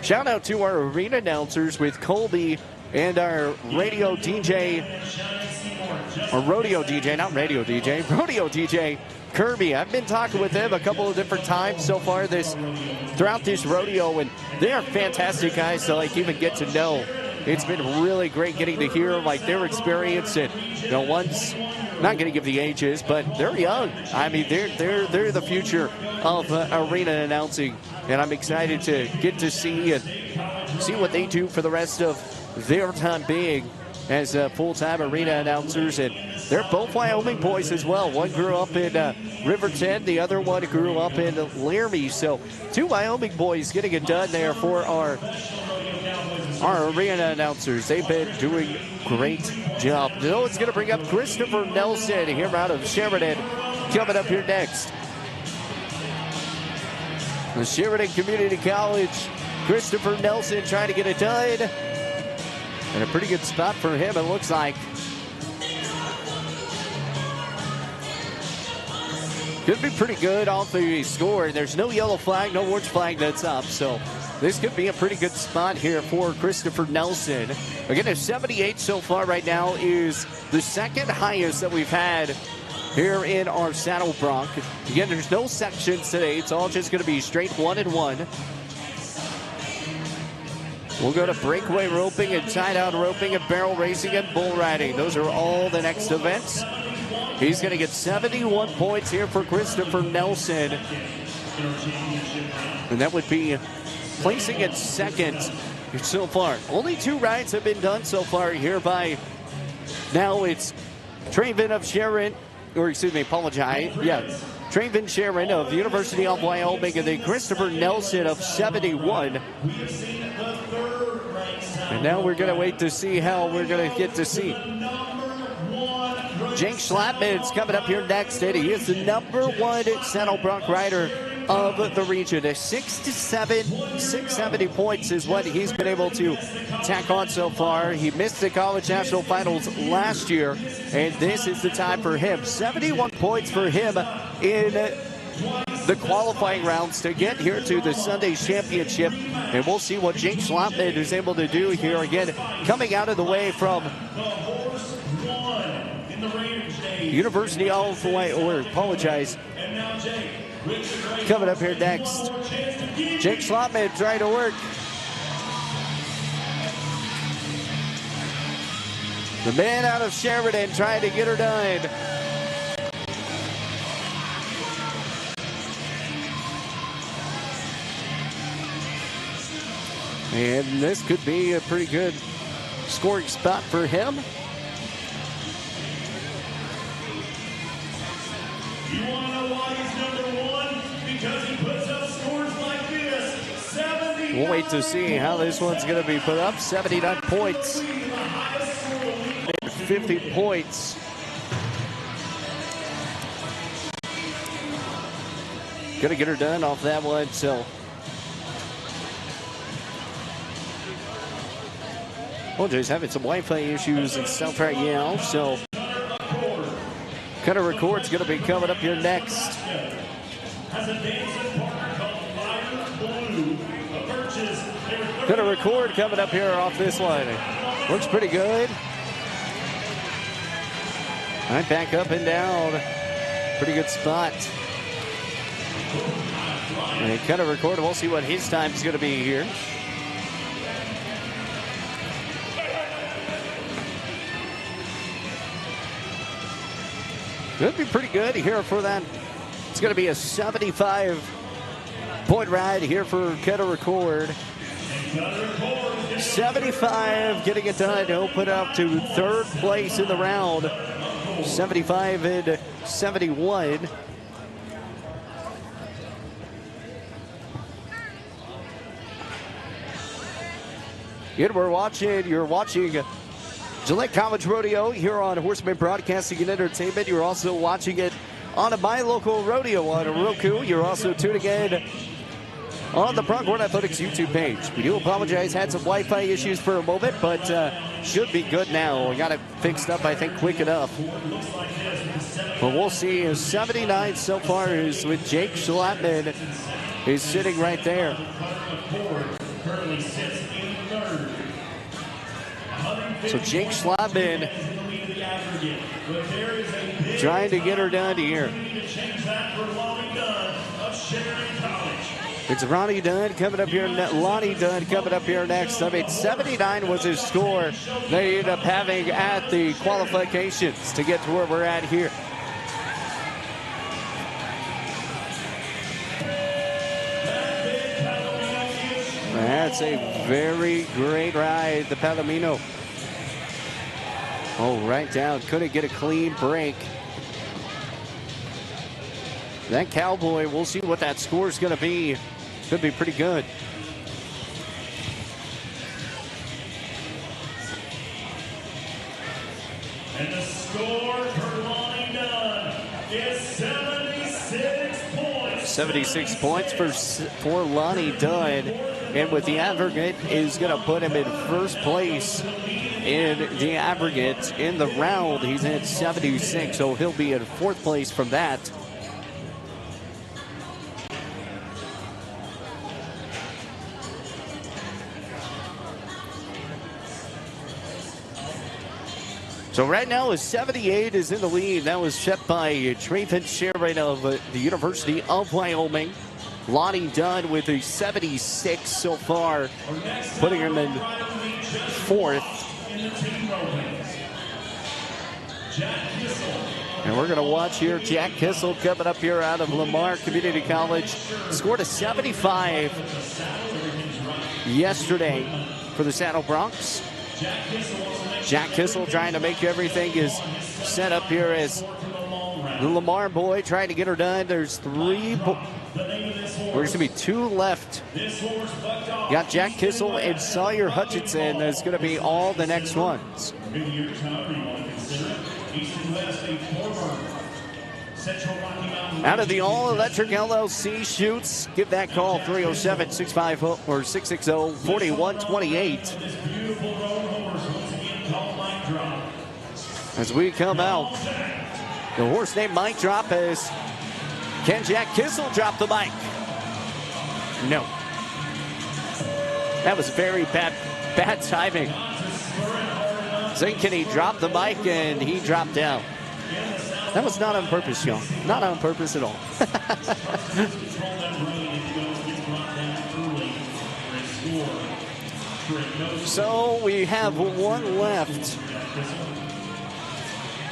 Shout out to our arena announcers with Colby and our radio DJ, or rodeo DJ, not radio DJ, rodeo DJ Kirby. I've been talking with them a couple of different times so far throughout this rodeo, and they are fantastic guys to even get to know. It's been really great getting to hear their experience, and one's not going to give the ages, but they're young. I mean, they're the future of arena announcing, and I'm excited to get to see what they do for the rest of their time being as full-time arena announcers. And they're both Wyoming boys as well. One grew up in Riverton, the other one grew up in Laramie. So two Wyoming boys getting it done there for our arena announcers. They've been doing great job. So it's going to bring up Christopher Nelson here out of Sheridan coming up here next. The Sheridan Community College, Christopher Nelson trying to get it done. And a pretty good spot for him, it looks like. Could be pretty good off the score. There's no yellow flag, no orange flag that's up. So this could be a pretty good spot here for Christopher Nelson. Again, a 78 so far right now is the second highest that we've had here in our saddle bronc. Again, there's no sections today. It's all just going to be straight 1-and-1. We'll go to breakaway roping and tie-down roping and barrel racing and bull riding. Those are all the next events. He's going to get 71 points here for Christopher Nelson. And that would be placing in second so far. Only two rides have been done so far here by, now it's Traven of Sharon, or excuse me, apologize. Yeah, Traven Sharon of the University of Wyoming and then Christopher Nelson of 71. And now we're going to wait to see how we're going to get to see. Jake Schlappman's coming up here next, and he is the #1 saddle bronc rider of the region. A 670 points is what he's been able to tack on so far. He missed the college national finals last year, and this is the time for him. 71 points for him in the qualifying rounds to get here to the Sunday Championship. And we'll see what Jake Schlotman is able to do here again, coming out of the way from University of Hawaii, or apologize. Coming up here next, Jake Schlotman trying to work. The man out of Sheridan trying to get her done. And this could be a pretty good scoring spot for him. You want to know why he's number one? Because he puts up scores like this. 70. We'll wait to see how this one's going to be put up. 79 points. 50 points. Gonna get her done off that one, so. Well, Jay's having some Wi-Fi issues and stuff right now, so. Cutter Record's gonna be coming up here next. Cutter Record coming up here off this line. Looks pretty good. All right, back up and down. Pretty good spot. And Cutter Record, we'll see what his time is going to be here. Could be pretty good here for that. It's going to be a 75-point ride here for Cutter Record. 75, getting it done. He'll put up to third place in the round. 75 and 71. And you're watching Gillette College Rodeo here on Horseman Broadcasting and Entertainment. You're also watching it on My Local Rodeo on Roku. You're also tuning in on the Pronghorn Athletics YouTube page. We do apologize, had some Wi-Fi issues for a moment, but should be good now. We got it fixed up, I think, quick enough. But we'll see. 79 so far is with Jake Schlotman. He's sitting right there. So Jake Schlotman trying to get her done here. It's Ronnie Dunn coming up here. Lonnie Dunn coming up here next. I mean, 79 was his score they ended up having at the qualifications to get to where we're at here. That's a very great ride, the Palomino. Oh, right down. Couldn't get a clean break. That Cowboy, we'll see what that score is going to be. Could be pretty good. And the score for Lonnie Dunn is 76 points. 76 points for Lonnie Dunn. And with the aggregate is going to put him in first place in the aggregate in the round. He's at 76, so he'll be in fourth place from that. So right now, a 78 is in the lead. That was set by Trey Fitzgerald of the University of Wyoming. Lonnie Dunn with a 76 so far, putting him in fourth. And we're going to watch here Jack Kissel coming up here out of Lamar Community College. Scored a 75 yesterday for the Saddle Broncs. Jack Kissel trying to make everything is set up here as the Lamar boy trying to get her done. There's three. There's going to be two left. Got Jack Kissel and Sawyer Hutchinson. That's going to be all the next ones. Out of the All-Electric LLC shoots, give that call 307-650 or 660-4128. As we come out, the horse named Mike Drop has Can Jack Kissel drop the mic? No. That was very bad timing. Zinkini dropped the mic and he dropped down. That was not on purpose, y'all. Not on purpose at all. So we have one left.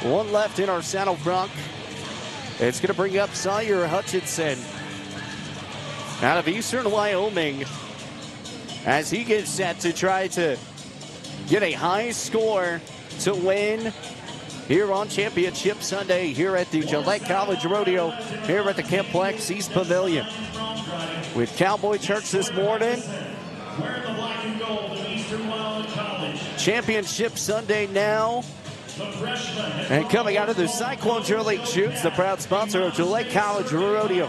One left in our saddle bronc. It's going to bring up Sawyer Hutchinson out of Eastern Wyoming as he gets set to try to get a high score to win here on Championship Sunday here at the Gillette College Rodeo here at the Camplex East Pavilion. With Cowboy Church this morning. Championship Sunday now. And coming out of the Cyclone Cheerleading Chutes, the proud sponsor of Gillette College Rodeo.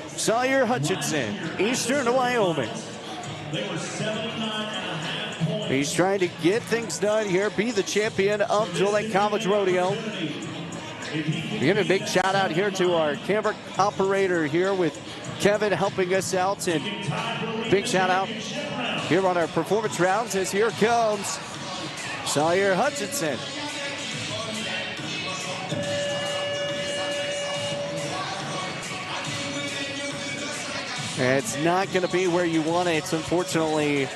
Sawyer Hutchinson, Eastern Wyoming. He's trying to get things done here, be the champion of Gillette College Rodeo. Give a big shout out here to our camera operator here with Kevin helping us out, and big shout out here on our performance rounds as here comes Sawyer Hutchinson. It's not going to be where you want it, unfortunately.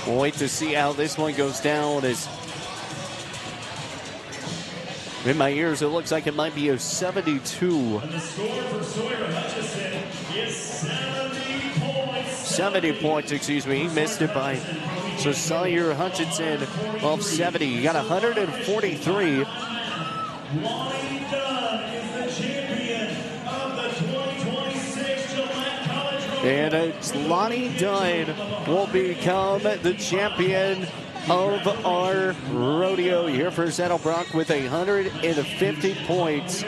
We'll wait to see how this one goes down. As in my ears, it looks like it might be a 72. And the score for Sawyer Hutchinson is 70 points. 70 points, excuse me. He missed it by. So Sawyer Hutchinson of 70. He got 143. Lonnie Dunn is the champion of the 2026 Gillette College Rodeo. And it's Lonnie Dunn will become the champion of our rodeo here for Saddle Bronc with 150 points.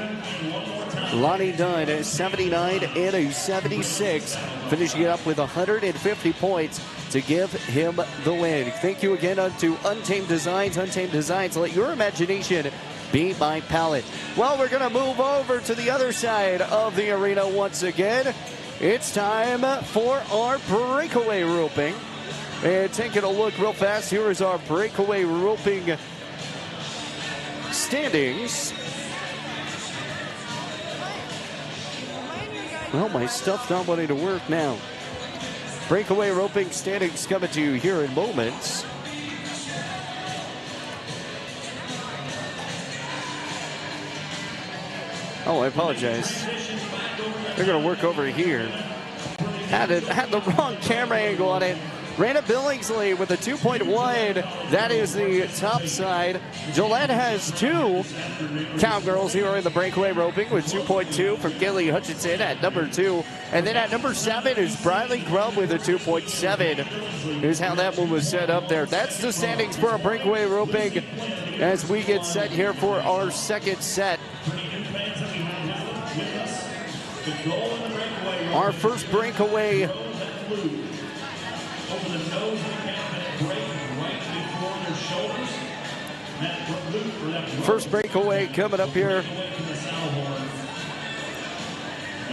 Lonnie Dunn is 79 and a 76, finishing it up with 150 points to give him the win. Thank you again to Untamed Designs. Untamed Designs, let your imagination be my palette. Well, we're going to move over to the other side of the arena once again. It's time for our breakaway roping. And taking a look real fast, here is our breakaway roping standings. Well, my stuff's not wanting to work now. Breakaway roping standings coming to you here in moments. Oh, I apologize. They're going to work over here. Had the wrong camera angle on it. Rana Billingsley with a 2.1. That is the top side. Gillette has two cowgirls here in the breakaway roping with 2.2 from Gilly Hutchinson at number 2. And then at number 7 is Briley Grubb with a 2.7. Here's how that one was set up there. That's the standings for our breakaway roping as we get set here for our second set. Our first breakaway. First breakaway coming up here. When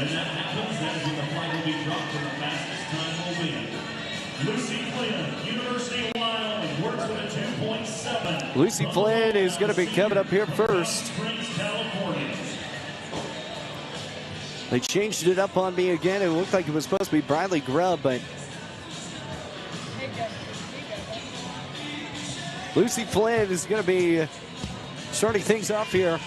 that happens, that is when the flag will be dropped and the fastest time will be. Lucy Flynn, University of Wyoming, works with a 2.7. Lucy Flynn is going to be coming up here first. They changed it up on me again. It looked like it was supposed to be Briley Grubb, but Lucy Flynn is going to be starting things off here.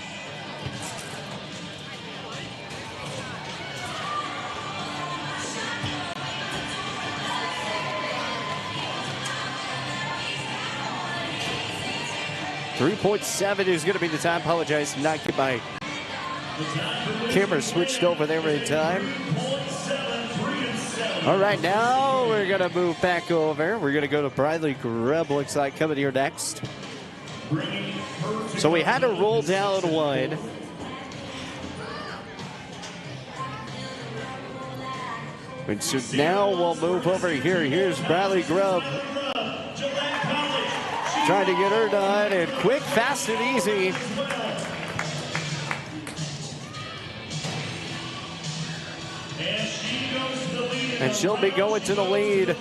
.7 is going to be the time. Apologize, did not get my camera switched over there in time. All right, now we're going to move back over. We're going to go to Briley Grubb, looks like, coming here next. So we had to roll down one. And so now we'll move over here. Here's Briley Grubb. trying to get her done, and quick, fast, and easy. And she'll be going to the lead.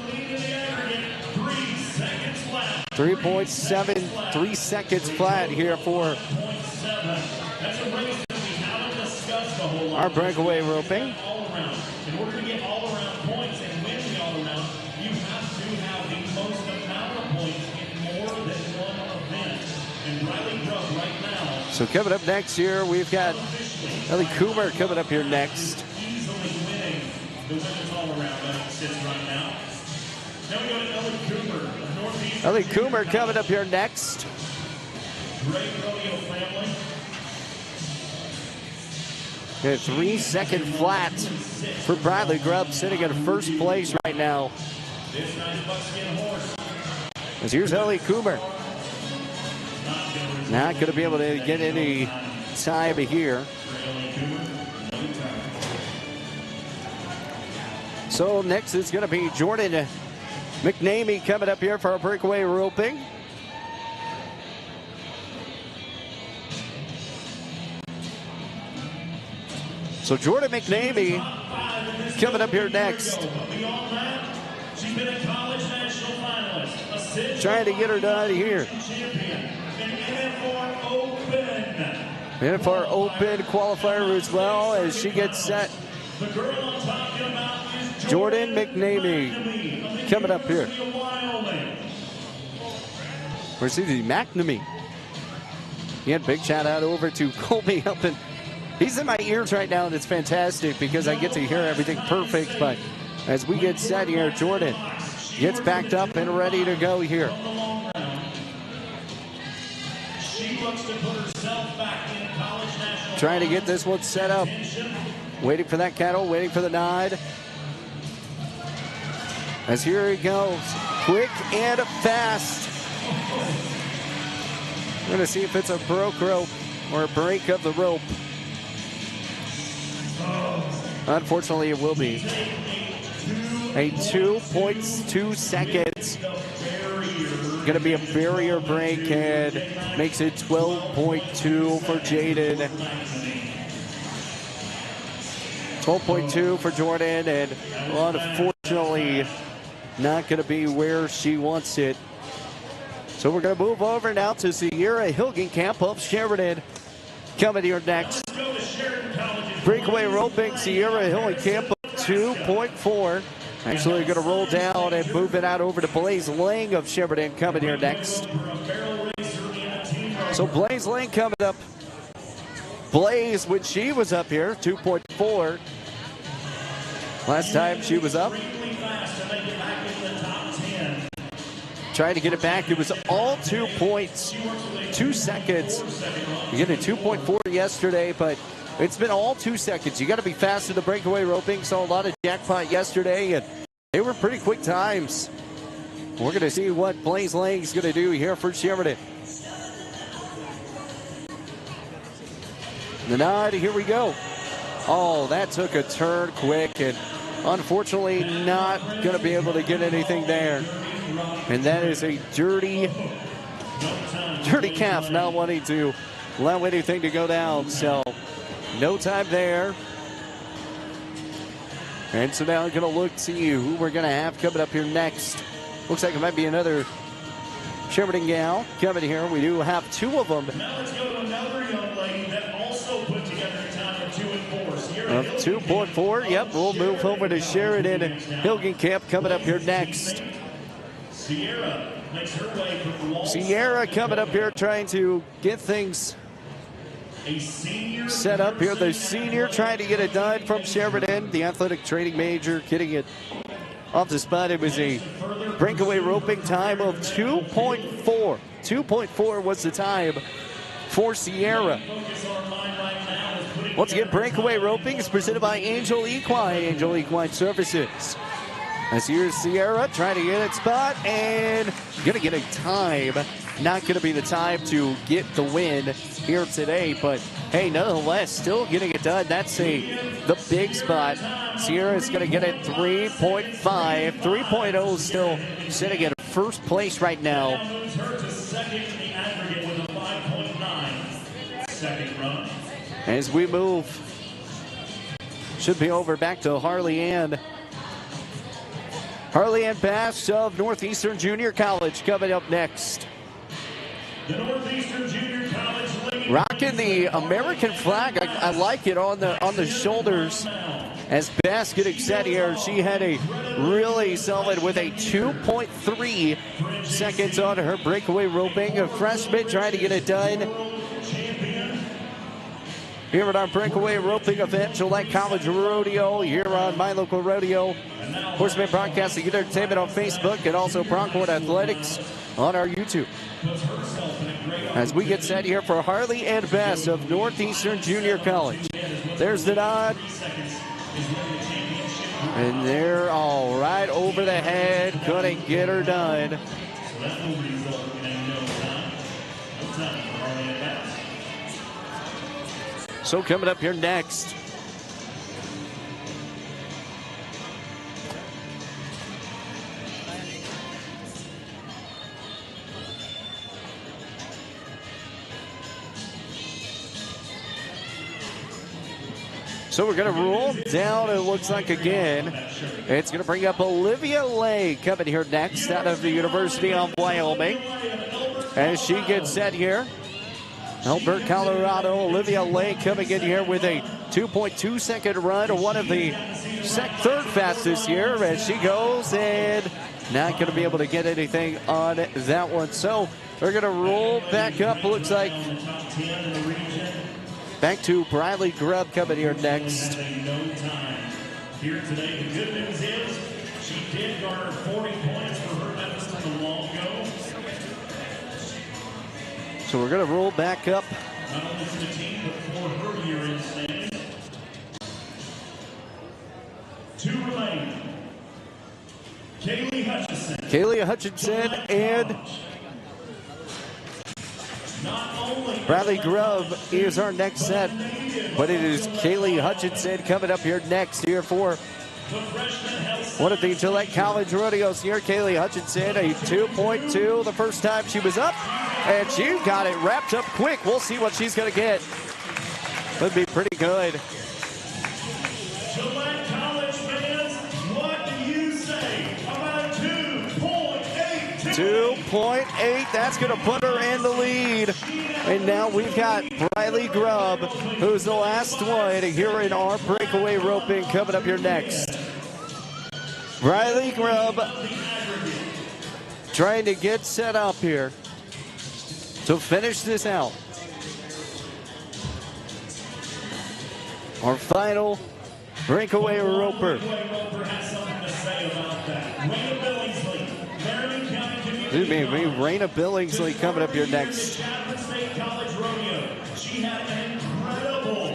3.73 seconds flat here for our breakaway roping. In order to get all-around points and win the all-around, you have to have the most amount of points in more than one event. And Riley Grubb right now. So coming up next here, we've got Ellie Coomer coming up here next. Easily winning the women's all-around as it sits right now. Now we go to Ellie Coomer. Ellie Coomer coming up here next. Great Rodeo family. A 3-second flat for Bradley Grubb, sitting in first place right now. This nice buckskin horse. As here's Ellie Coomer. Not going to be able to get any time here. So next is going to be Jordan McNamee coming up here for our breakaway roping. So Jordan McNamee coming up here next. She's been a college national finalist. Trying to get her done here. NFR Open qualifier as well as she gets set. The girl I'm talking about is Jordan McNamee coming up here. Where's he? McNamee. Yeah, big shout out over to Colby up in. He's in my ears right now, and it's fantastic because I get to hear everything perfect. But as we get set here, Jordan gets backed up and ready to go here. She looks to put herself back in college national. Trying to get this one set up. Waiting for that cattle, waiting for the nod. As here he goes. Quick and fast. We're going to see if it's a broke rope or a break of the rope. Unfortunately, it will be. A 2.2 seconds. Going to be a barrier break and makes it 12.2 for Jaden. 12.2 for Jordan, and unfortunately not going to be where she wants it. So we're going to move over now to Sierra Hilgenkamp of Sheridan coming here next. Breakaway roping, Sierra Hilgenkamp up 2.4. Actually going to roll down and move it out over to Blaze Lang of Sheridan coming here next. So Blaze Lang coming up. Blaze, when she was up here, 2.4. Last time she was up. Trying to get it back. It was all 2 points, 2 seconds. You get a 2.4 yesterday, but it's been all 2 seconds. You got to be fast in the breakaway roping. Saw a lot of jackpot yesterday, and they were pretty quick times. We're going to see what Blaze Lang's going to do here for Sheridan. The nod, here we go. Oh, that took a turn quick, and unfortunately not going to be able to get anything there. And that is a dirty calf not wanting to allow anything to go down. So no time there. And so now I'm going to look to see who we're going to have coming up here next. Looks like it might be another Sheridan gal coming here. We do have two of them. Now let's go to another young lady that also put together a time of 2 and 4. Of 2.4, yep, we'll move over to Sheridan and Hilgenkamp coming up here next. Sierra makes her way from Wall. Sierra coming up here trying to get things set up here. The senior trying to get it done from Sheridan, the athletic training major, getting it off the spot. It was a breakaway roping time of 2.4. 2.4 was the time for Sierra. Once again, breakaway roping is presented by Angel Equine Services. As here's Sierra trying to get it spot and gonna get a time. Not gonna be the time to get the win here today, but hey, nonetheless, still getting it done. That's the big spot. Sierra is gonna get it 3.5. 3.0 still sitting at first place right now. second in the aggregate with a 5.9 second run. As we move, should be over back to Harley Ann. Harley Ann Bass of Northeastern Junior College coming up next. The Northeastern Junior College lady rocking the American flag. I like it on the shoulders as Bass getting set here. She had a really solid with a 2.3 seconds on her breakaway roping. A freshman trying to get it done here at our breakaway roping event, Gillette College Rodeo, here on My Local Rodeo. Horseman Broadcasting and Entertainment on Facebook, and also Bronco Athletics on our YouTube. As we get set here for Harley Ann Bass of Northeastern Junior College. There's the nod. And they're all right over the head. Couldn't get her done. So coming up here next, so we're going to roll down, it looks like again. It's going to bring up Olivia Lay coming here next out of the University of Wyoming. As she gets set here. Elbert, Colorado, Olivia Lay coming in here with a 2.2 second run, one of the third fastest here as she goes, and not going to be able to get anything on that one. So we're going to roll back up, looks like back to Bradley Grubb coming here next. Here today, the good news is she did garner 40 points for her efforts in the long go. So we're going to roll back up. Not only for the team, but for her year in standings. 2 remain. Kaylee Hutchinson and Bradley Grubb is our next set, but it is Kaylee Hutchinson coming up here next here for one of the Gillette College Rodeos here. Kaylee Hutchinson, a 2.2 the first time she was up, and she got it wrapped up quick. We'll see what she's going to get. Would be pretty good. Gillette College fans, what do you say about 2.8? 2.8, that's going to put her in the lead. And now we've got Bradley Grubb, who's the last one here in our breakaway roping, coming up here next. Bradley Grubb trying to get set up here to finish this out. Our final breakaway roper. Excuse me, Raina Billingsley coming up here next. She had an incredible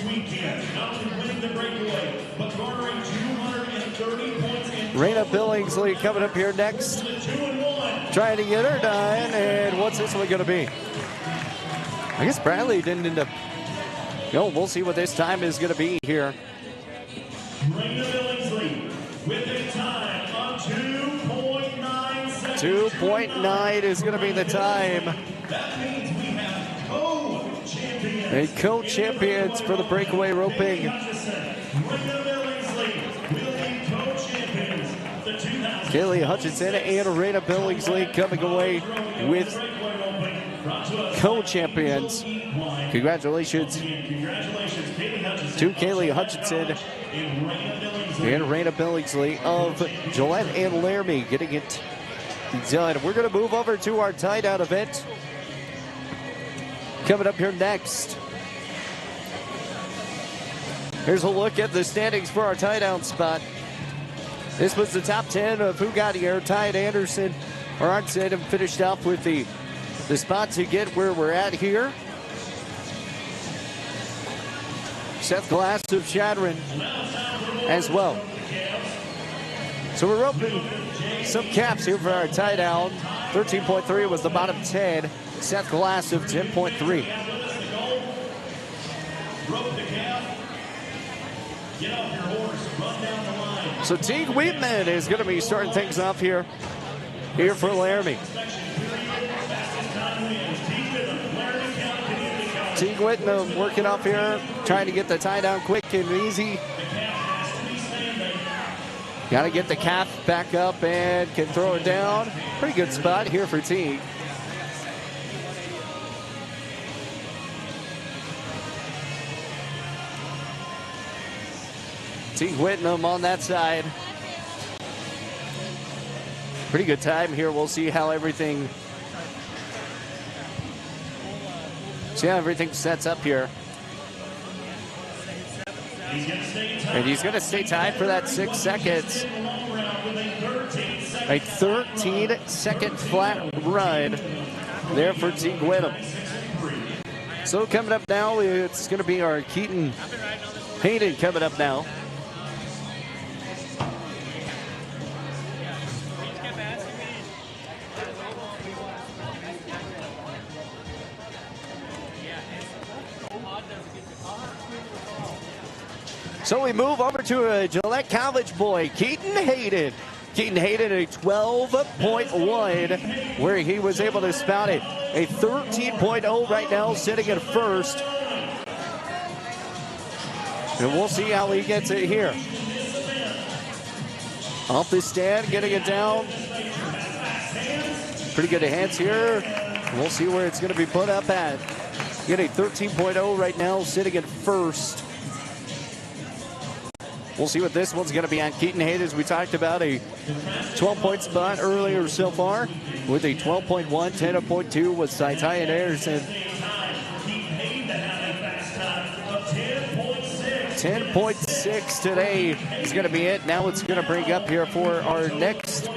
weekend, not only winning the breakaway, but garnering 230 points. Raina Billingsley coming up here next. Trying to get her done, and what's this one going to be? I guess Bradley didn't end up. We'll see what this time is going to be here. Raina Billingsley with a time of 2.9 seconds. 2.9 is going to be the time. That means we have co-champions. And co-champions for the breakaway roping. Kaylee Hutchinson and Raina Billingsley coming away with co-champions. Congratulations to Kaylee Hutchinson and Raina Billingsley of Gillette and Laramie getting it done. We're going to move over to our tie-down event coming up here next. Here's a look at the standings for our tie-down spot. This was the top 10 of who got here. Ty Anderson, or Arnson, and finished off with the spot to get where we're at here. Seth Glass of Shadron as well. So we're opening some caps here for our tie down. 13.3 was the bottom 10. Seth Glass of 10.3. So Teague Wheatman is going to be starting things off here for Laramie. Teague Whitnam working up here, trying to get the tie down quick and easy. Got to get the calf back up and can throw it down. Pretty good spot here for Teague. Teague Whitnam on that side. Pretty good time here. We'll see how everything sets up here. And he's going to stay tied for that 6 seconds. A 13-second flat run there for Teague Whitnam. So coming up now, it's going to be our Keaton Hayden coming up now. So we move over to a Gillette College boy, Keaton Hayden. Keaton Hayden a 12.1, where he was able to spout it. A 13.0 right now, sitting at first. And we'll see how he gets it here. Off the stand, getting it down. Pretty good hands here. We'll see where it's going to be put up at. Get a 13.0 right now, sitting at first. We'll see what this one's going to be on. Keaton Hayden, as we talked about, a 12-point spot earlier so far with a 12.1, 10.2 with Saitai and Anderson. 10.6 today is going to be it. Now it's going to bring up here for our next.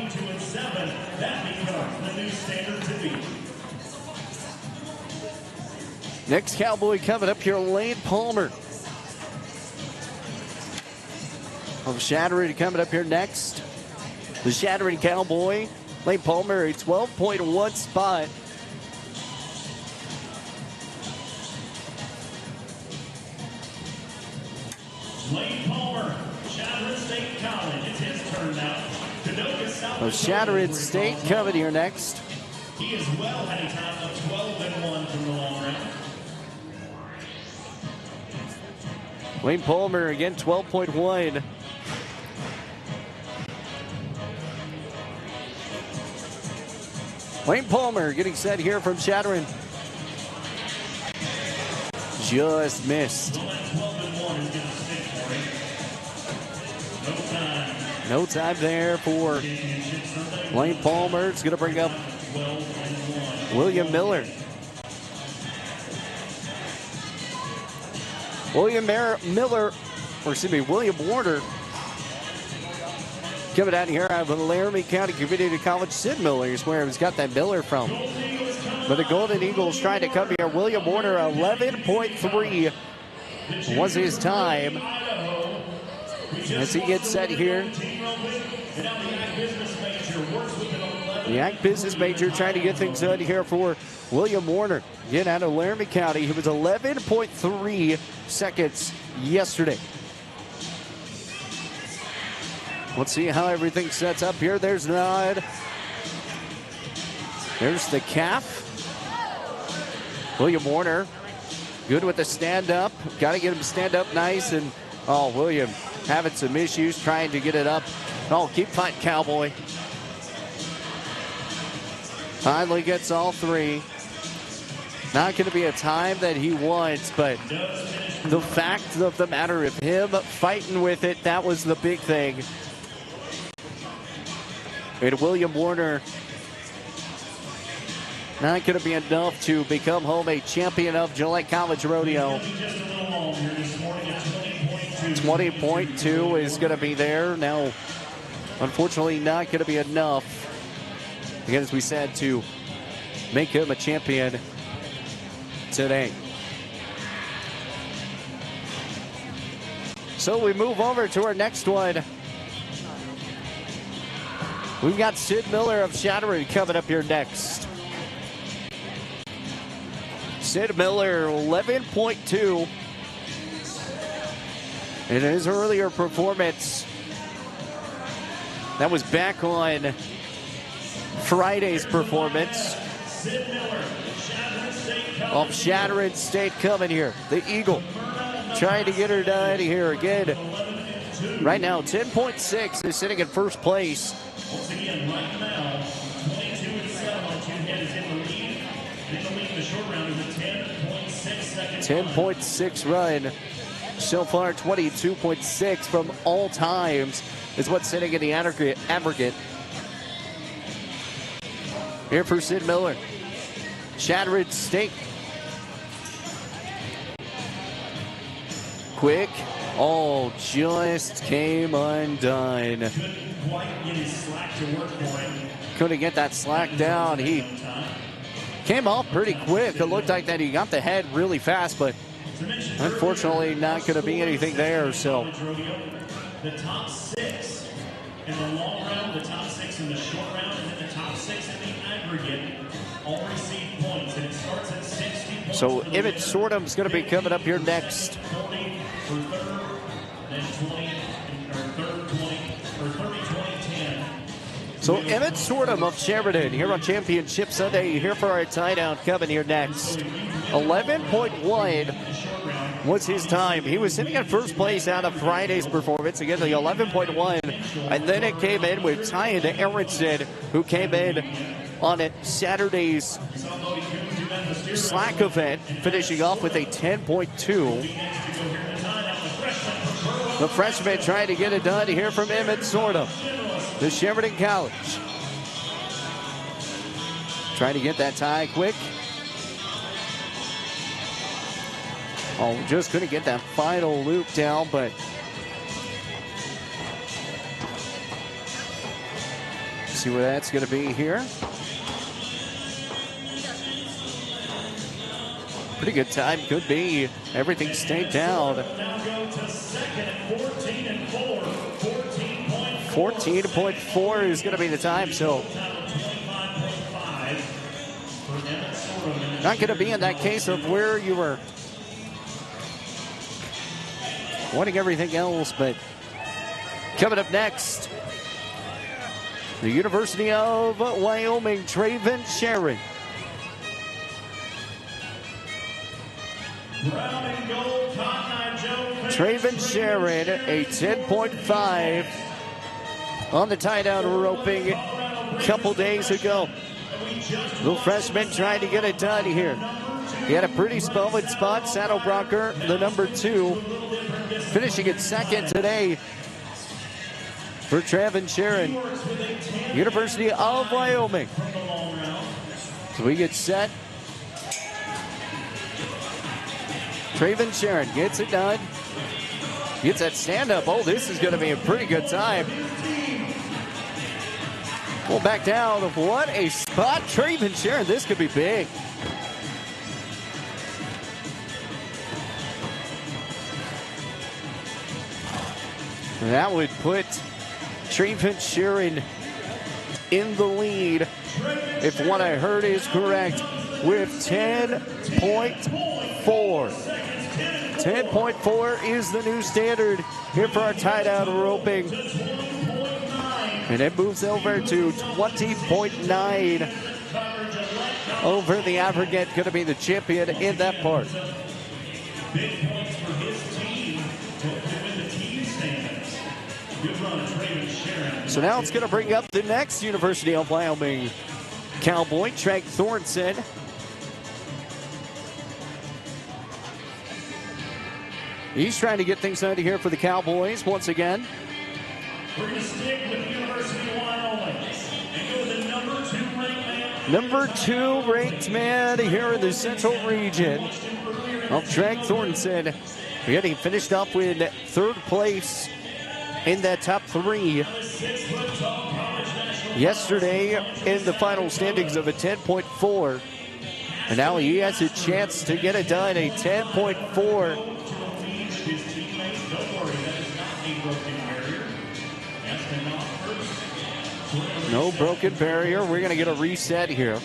Next Cowboy coming up here, Lane Palmer. Of Shattering coming up here next. The Shattering Cowboy, Lane Palmer, a 12.1 spot. Lane Palmer, Shattering State College. It's his turn now. Of Shattering State coming here next. He as well had a time of 12-1 from the long round. Lane Palmer again, 12.1. Lane Palmer getting set here from Shattering. Just missed. No time there for Lane Palmer. It's going to bring up William Miller. William Warner coming out here out of Laramie County Community College. Sid Miller is where he's got that Miller from. But the Golden Eagles trying to come here. William Warner, 11.3 was his time. As he gets set here. The Ag Business Major trying to get things done here for William Warner. Again, out of Laramie County. He was 11.3 seconds yesterday. Let's see how everything sets up here. There's Nod. There's the calf. William Warner, good with the stand-up. Got to get him to stand up nice. And, William having some issues trying to get it up. Keep fighting, Cowboy. Finally gets all three. Not going to be a time that he wants, but the fact of the matter of him fighting with it, that was the big thing. And William Warner, not going to be enough to become home a champion of Gillette College Rodeo. 20.2 is going to be there. Now, unfortunately, not going to be enough, again, as we said, to make him a champion today. So we move over to our next one. We've got Sid Miller of Shattering coming up here next. Sid Miller, 11.2. In his earlier performance, that was back on Friday's performance. of Shattering State coming here. The Eagle trying to get her done here again. Right now, 10.6 is sitting in first place. Once again, right now, 22-7 is in the lead. In the lead in the short round is a 10.6 second 10.6 run. So far, 22.6 from all times is what's sitting in the aggregate. Here for Sid Miller. Shattering State. Quick. Oh, just came undone. Couldn't quite get his slack to work for him. Couldn't get that slack down. He came off pretty quick. It looked like that he got the head really fast, but unfortunately not going to be anything there. So the top 6 in the long round, the top 6 in the short round, and then the top 6 in the aggregate all receive points, and it starts at 60 points. So Emmett Sortum's going to be coming up here next. 40 for third, then 20, or third 20, or 30, 20, 10. So Emmett Sortum of Sheridan here on Championship Sunday. Here for our tie down coming here next. 11.1 was his time. He was sitting in first place out of Friday's performance. Again, the 11.1. And then it came in with Tyan Aronson, who came in on Saturday's slack event, finishing off with a 10.2. The freshman trying to get it done here from Emmett Sortum, the Sheridan College. Trying to get that tie quick. Oh, just couldn't get that final loop down, but see where that's going to be here. Pretty good time, could be. Everything stayed down. 14.4 is going to be the time, so not going to be in that case of where you were wanting everything else. But coming up next, the University of Wyoming, Traven Sherry. Traven Sharon, a 10.5 on the tie-down roping a couple days ago. The freshman trying to get it done here. He had a pretty solid spot. Saddle Bronker, the number 2, finishing in second today for Traven Sharon, University of Wyoming. So we get set. Traven Sharon gets it done. Gets that stand-up. Oh, this is going to be a pretty good time. Pull back down. What a spot. Traven Sharon, this could be big. That would put Traven Sharon in the lead, if what I heard is correct, with 10.4. 10.4 is the new standard here for our tie-down roping. And it moves over to 20.9 over the aggregate. Going to be the champion in that part. Big points for his team to win the team standings. Good run, Traven Sharon. So now it's going to bring up the next University of Wyoming Cowboy, Treg Thornton. He's trying to get things done here for the Cowboys once again. We're going to stick with University of Wyoming and go to the number 2 ranked man. Number 2 ranked man here in the Central region of Treg Thornton. Getting finished up with 3rd place in that top 3 yesterday in the final standings of a 10.4. And now he has a chance to get it done, a 10.4. His teammates, don't worry, that is not a broken barrier. That's been off first. No broken barrier. We're going to get a reset here.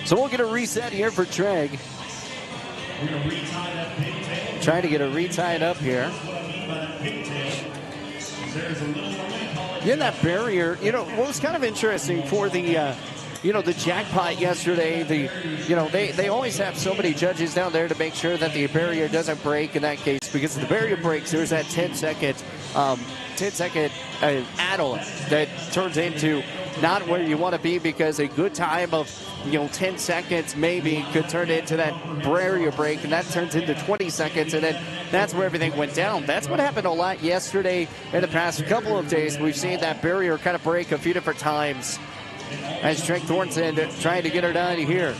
So we'll get a reset here for Treg. We're going to retie that pigtail. Trying to get it retied up here. That's what I mean by that pigtail. In that barrier, what was kind of interesting for the the jackpot yesterday, they always have so many judges down there to make sure that the barrier doesn't break in that case, because if the barrier breaks, there's that 10-second add-on that turns into not where you want to be, because a good time of 10 seconds maybe could turn into that barrier break, and that turns into 20 seconds, and then that's where everything went down. That's what happened a lot yesterday. In the past couple of days, we've seen that barrier kind of break a few different times, as Treg Thornton trying to get her done here.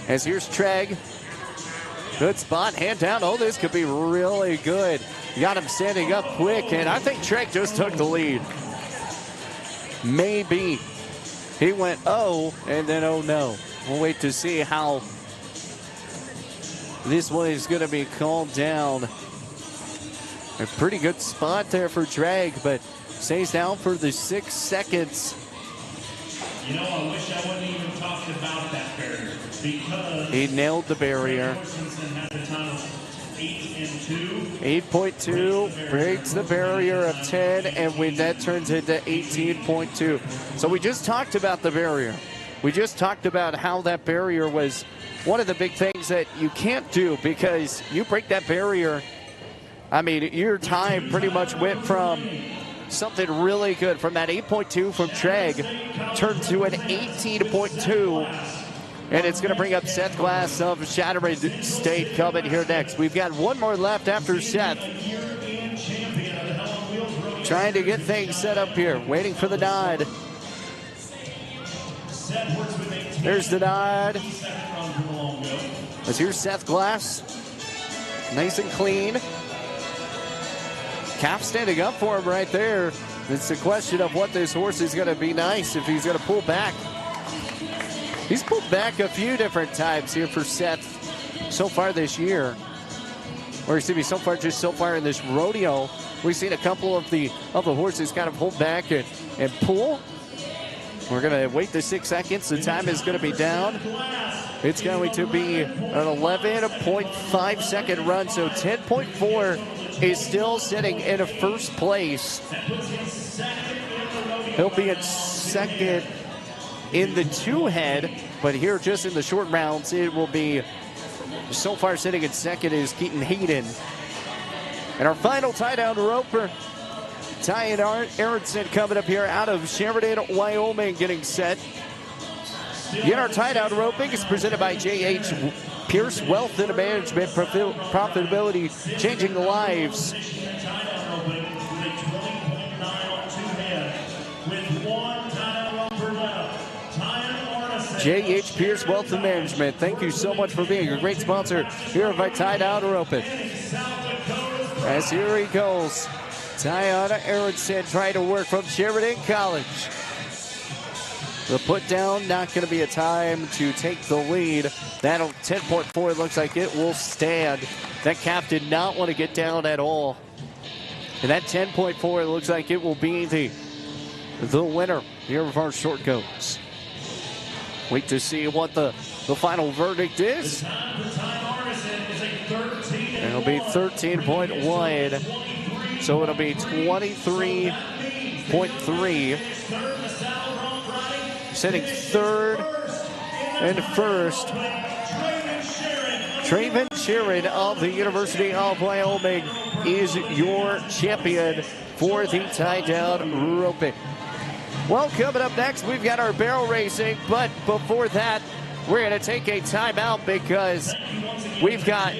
As here's Treg. Good spot, hand down. Oh, this could be really good. Got him standing up quick, and I think Treg just took the lead. Maybe. He went, oh, and then oh no. We'll wait to see how this one is going to be called down. A pretty good spot there for Treg, but stays down for the 6 seconds. I wish I wouldn't even talked about that barrier, because he nailed the barrier. 8.2 breaks the barrier of 10, and that turns into 18.2. So we just talked about the barrier. We just talked about how that barrier was one of the big things that you can't do, because you break that barrier. I mean, your time pretty much went from something really good, from that 8.2 from Treg, turned to an 18.2. And it's going to bring up Seth Glass of Chattering State coming here next. We've got one more left after Seth. Trying to get things set up here. Waiting for the nod. There's the nod. Let's hear Seth Glass. Nice and clean. Calf standing up for him right there. It's a question of what this horse is going to be nice, if he's going to pull back. He's pulled back a few different times here for Seth so far this year. Or excuse me, so far in this rodeo. We've seen a couple of the horses kind of hold back and pull. We're going to wait the 6 seconds. The time is going to be down. It's going to be an 11.5 second run. So 10.4 is still sitting in a first place. He'll be in second in the two-head, but here just in the short rounds, it will be, so far sitting in second is Keaton Hayden. And our final tie-down roper, Ty Aronson, coming up here out of Sheridan, Wyoming, getting set. Yet our tie-down roping is presented by J.H. Pierce Wealth and Management, profitability, changing lives. J.H. Pierce Wealth and Management, thank you so much for being a great sponsor here at Tie Down Roping. As here he goes, Tiana Aronson trying to work from Sheridan College. The put down, not going to be a time to take the lead. That'll 10.4, looks like it will stand. That calf did not want to get down at all. And that 10.4, looks like it will be the winner here of our short goats. Wait to see what the final verdict is. It'll be 13.1. So it'll be 23.3. Sitting third and first, Traven Sheeran of the University of Wyoming is your champion for the tie-down roping. Well, coming up next, we've got our barrel racing, but before that, we're going to take a timeout because we've got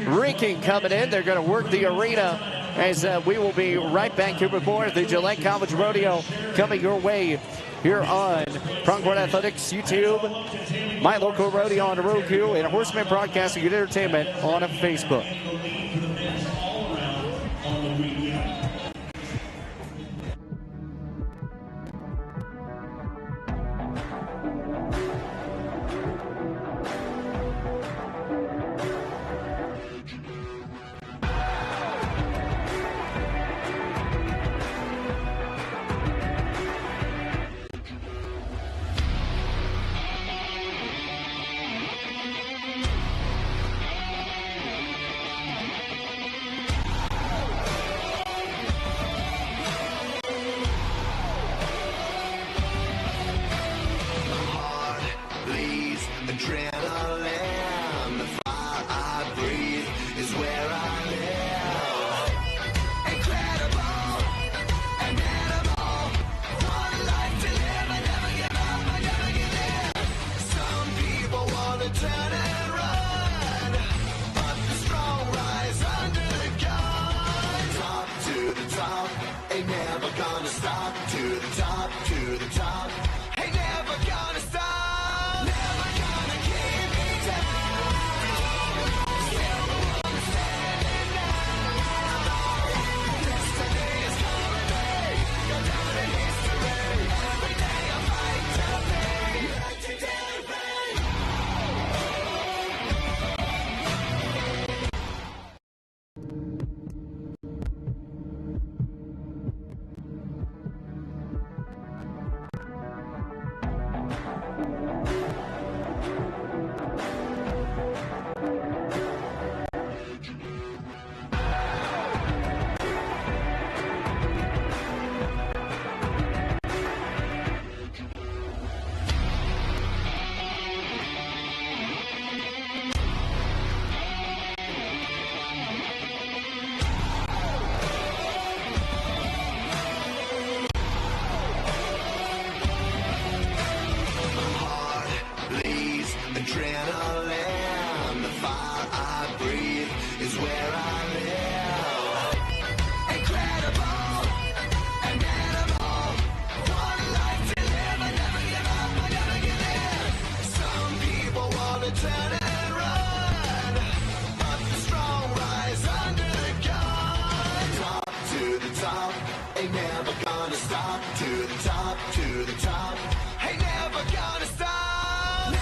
rinking coming in. They're going to work the arena, as we will be right back here with more of the Gillette College Rodeo coming your way here on Pronghorn Athletics YouTube, My Local Rodeo on Roku, and Horseman Broadcasting and Entertainment on Facebook. stop. To the top, to the top. Ain't never gonna stop. Never gonna keep me down. Still the one standing now. Destiny is calling me. Go down in history. Every day I fight to be legendary. Adrenaline, the fire I breathe is where I live. Incredible, an animal, one life to live. I never give up, I never give in. Some people want to turn and run, but the strong rise under the gun. Top to the top, ain't never gonna stop. To the top, to the top, ain't never gonna stop.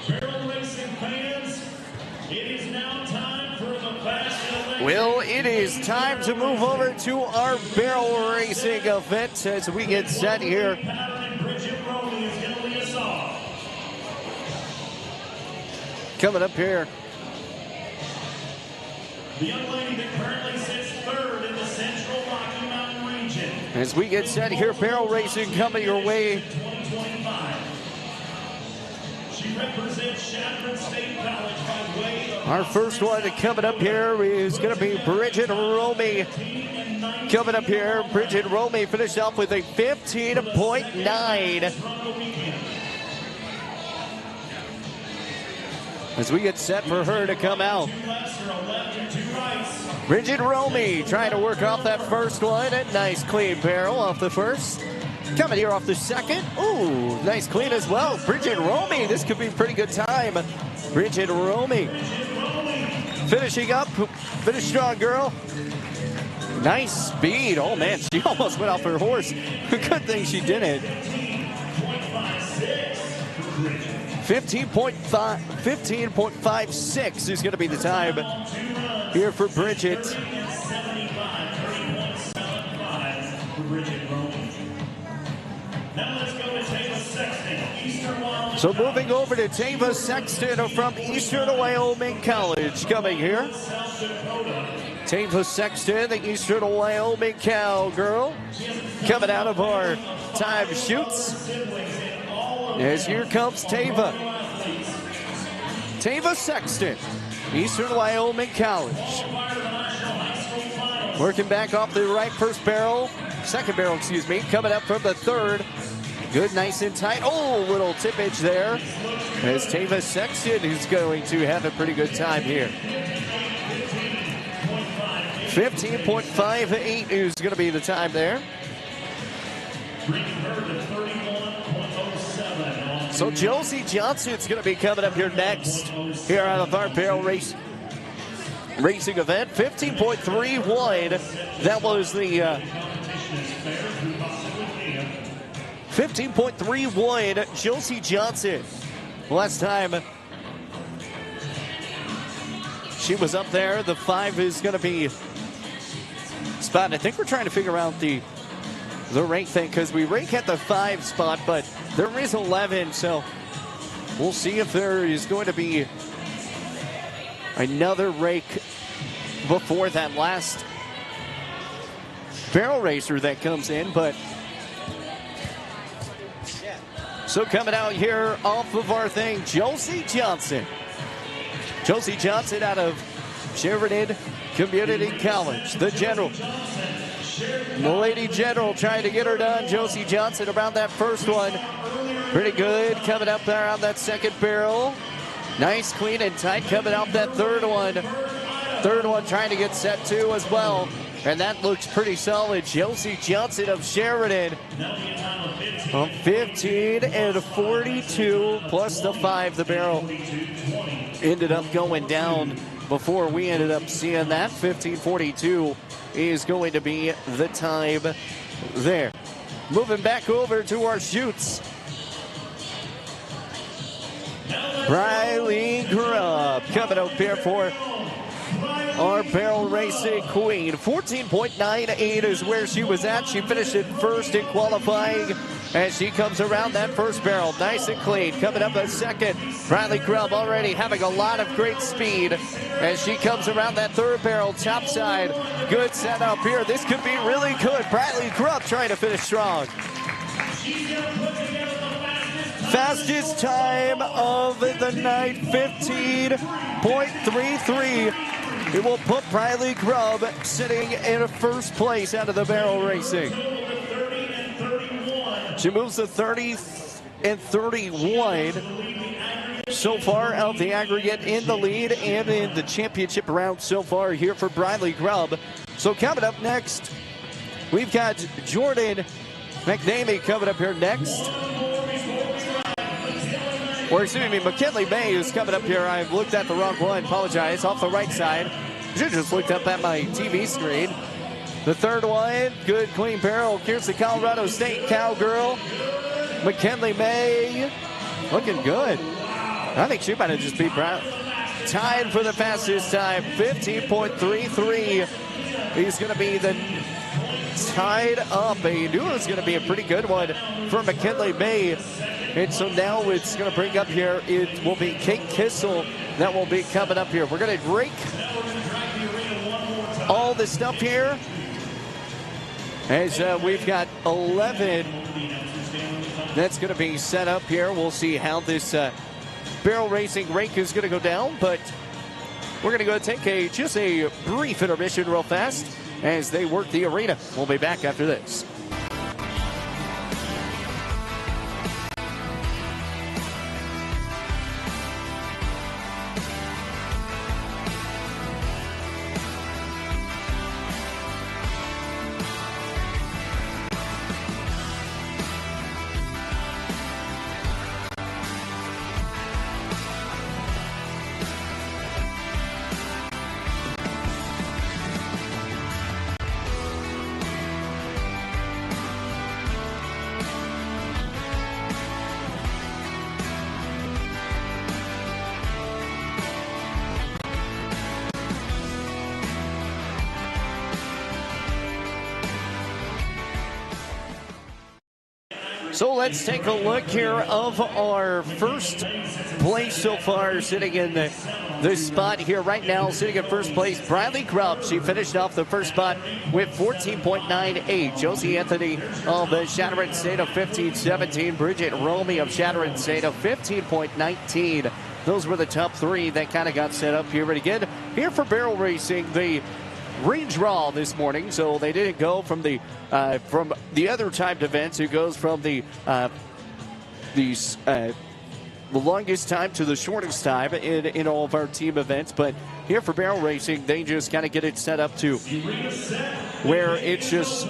Barrel racing fans, it is now time for the fast and Well, it is time to move over to our barrel racing event as we get set here. Coming up here. The young lady that currently sits third in the Central Rocky Mountain region. As we get set here, barrel racing coming your way. 2025. She represents Chapman State College by way of Our first one coming up here is going to be Bridget Romy. Coming up here, Bridget Romy finished off with a 15.9. As we get set for her to come out. Bridget Romy trying to work off that first one. A nice clean barrel off the first. Coming here off the second. Ooh, nice clean as well. Bridget Romy, this could be a pretty good time. Bridget Romy. Finishing up. Finish strong, girl. Nice speed. Oh, man, she almost went off her horse. Good thing she didn't. 15.56 is going to be the time here for Bridget. So moving over to Tava Sexton from Eastern Wyoming College coming here. Tava Sexton, the Eastern Wyoming cowgirl, coming out of our time shoots. As here comes Tava. Tava Sexton, Eastern Wyoming College. Working back off the right second barrel, coming up from the third. Good, nice and tight. Oh, little tippage there. As Tava Sexton is going to have a pretty good time here. 15.58 is going to be the time there. So Josie Johnson's going to be coming up here next, here out of our barrel racing event. 15.31. That was the 15.31. Josie Johnson. Last time she was up there, the 5 is going to be spot. I think we're trying to figure out the rank thing because we rank at the 5 spot, but there is 11, so we'll see if there is going to be another rank before that last barrel racer that comes in, but So coming out here off of our thing, Josie Johnson. Josie Johnson out of Sheridan Community College. The General. The Lady General trying to get her done. Josie Johnson around that first one. Pretty good. Coming up there on that second barrel. Nice, clean, and tight coming out that third one. Third one trying to get set too as well. And that looks pretty solid. Josie Johnson of Sheridan. 15 and 42 plus the 5. The barrel ended up going down before we ended up seeing that. 15:42 is going to be the time there. Moving back over to our shoots. Riley Grubb coming up here for our barrel racing queen. 14.98 is where she was at. She finished it first in qualifying as she comes around that first barrel. Nice and clean. Coming up a second. Riley Grubb already having a lot of great speed as she comes around that third barrel. Top side. Good setup here. This could be really good. Riley Grubb trying to finish strong. Fastest time of the night, 15.33. It will put Riley Grubb sitting in first place out of the barrel racing. She moves to 30 and 31 so far out the aggregate in the lead and in the championship round so far here for Riley Grubb. So coming up next, we've got Jordan McNamee coming up here next. Or excuse me, McKinley May is coming up here. I've looked at the wrong one. Apologize. Off the right side. Should just looked up at my TV screen. The third one, good clean barrel. Here's the Colorado State Cowgirl. McKinley May looking good. I think she might have just beat Brown. Tied for the fastest time. 15.33. He's going to be the tied up. I knew it was going to be a pretty good one for McKinley May. And so now it's going to bring up here, it will be Kate Kissel that will be coming up here. We're going to break all the stuff here as we've got 11 that's going to be set up here. We'll see how this barrel racing rank is going to go down, but we're going to go take just a brief intermission real fast as they work the arena. We'll be back after this. So let's take a look here of our first place so far, sitting in this spot here right now, sitting in first place, Riley Grubb. She finished off the first spot with 14.98. Josie Anthony of the Shadowed State of 15.17. Bridget Romy of Shadowed State of 15.19. Those were the top three that kind of got set up here. But again, here for barrel racing, the rain draw this morning, so they didn't go from the other timed events. Who goes from the longest time to the shortest time in all of our team events. But here for barrel racing, they just kind of get it set up to where it's just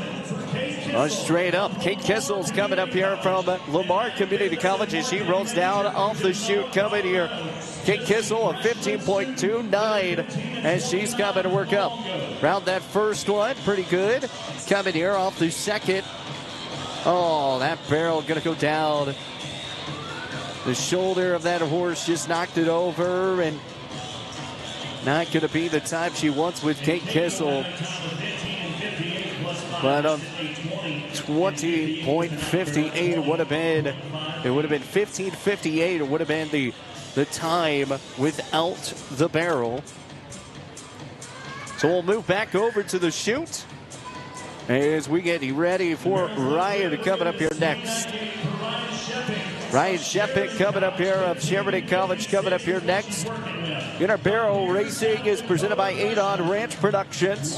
straight up. Kate Kissel's coming up here from Lamar Community College as she rolls down off the chute. Coming here, Kate Kissel of 15.29 as she's coming to work up. Round that first one, pretty good. Coming here off the second. Oh, that barrel going to go down. The shoulder of that horse just knocked it over, and not going to be the time she wants with Kate Kissel. But 20.58 would have been, it would have been 15.58. It would have been the time without the barrel. So we'll move back over to the chute as we get ready for Ryan coming up here next. Ryan Shepik coming up here of Sheridan College coming up here next. Inner Barrel Racing is presented by Adon Ranch Productions.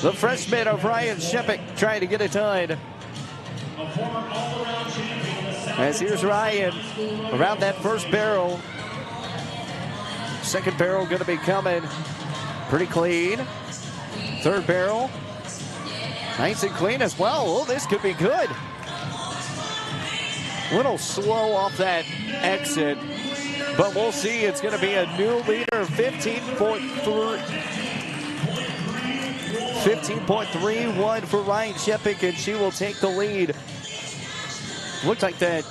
The freshman of Ryan Shepik trying to get it done. As here's Ryan around that first barrel. Second barrel going to be coming pretty clean. Third barrel, nice and clean as well. Oh, this could be good. A little slow off that exit, but we'll see. It's going to be a new leader, 15.31 for Ryan Shepik, and she will take the lead. Looked like that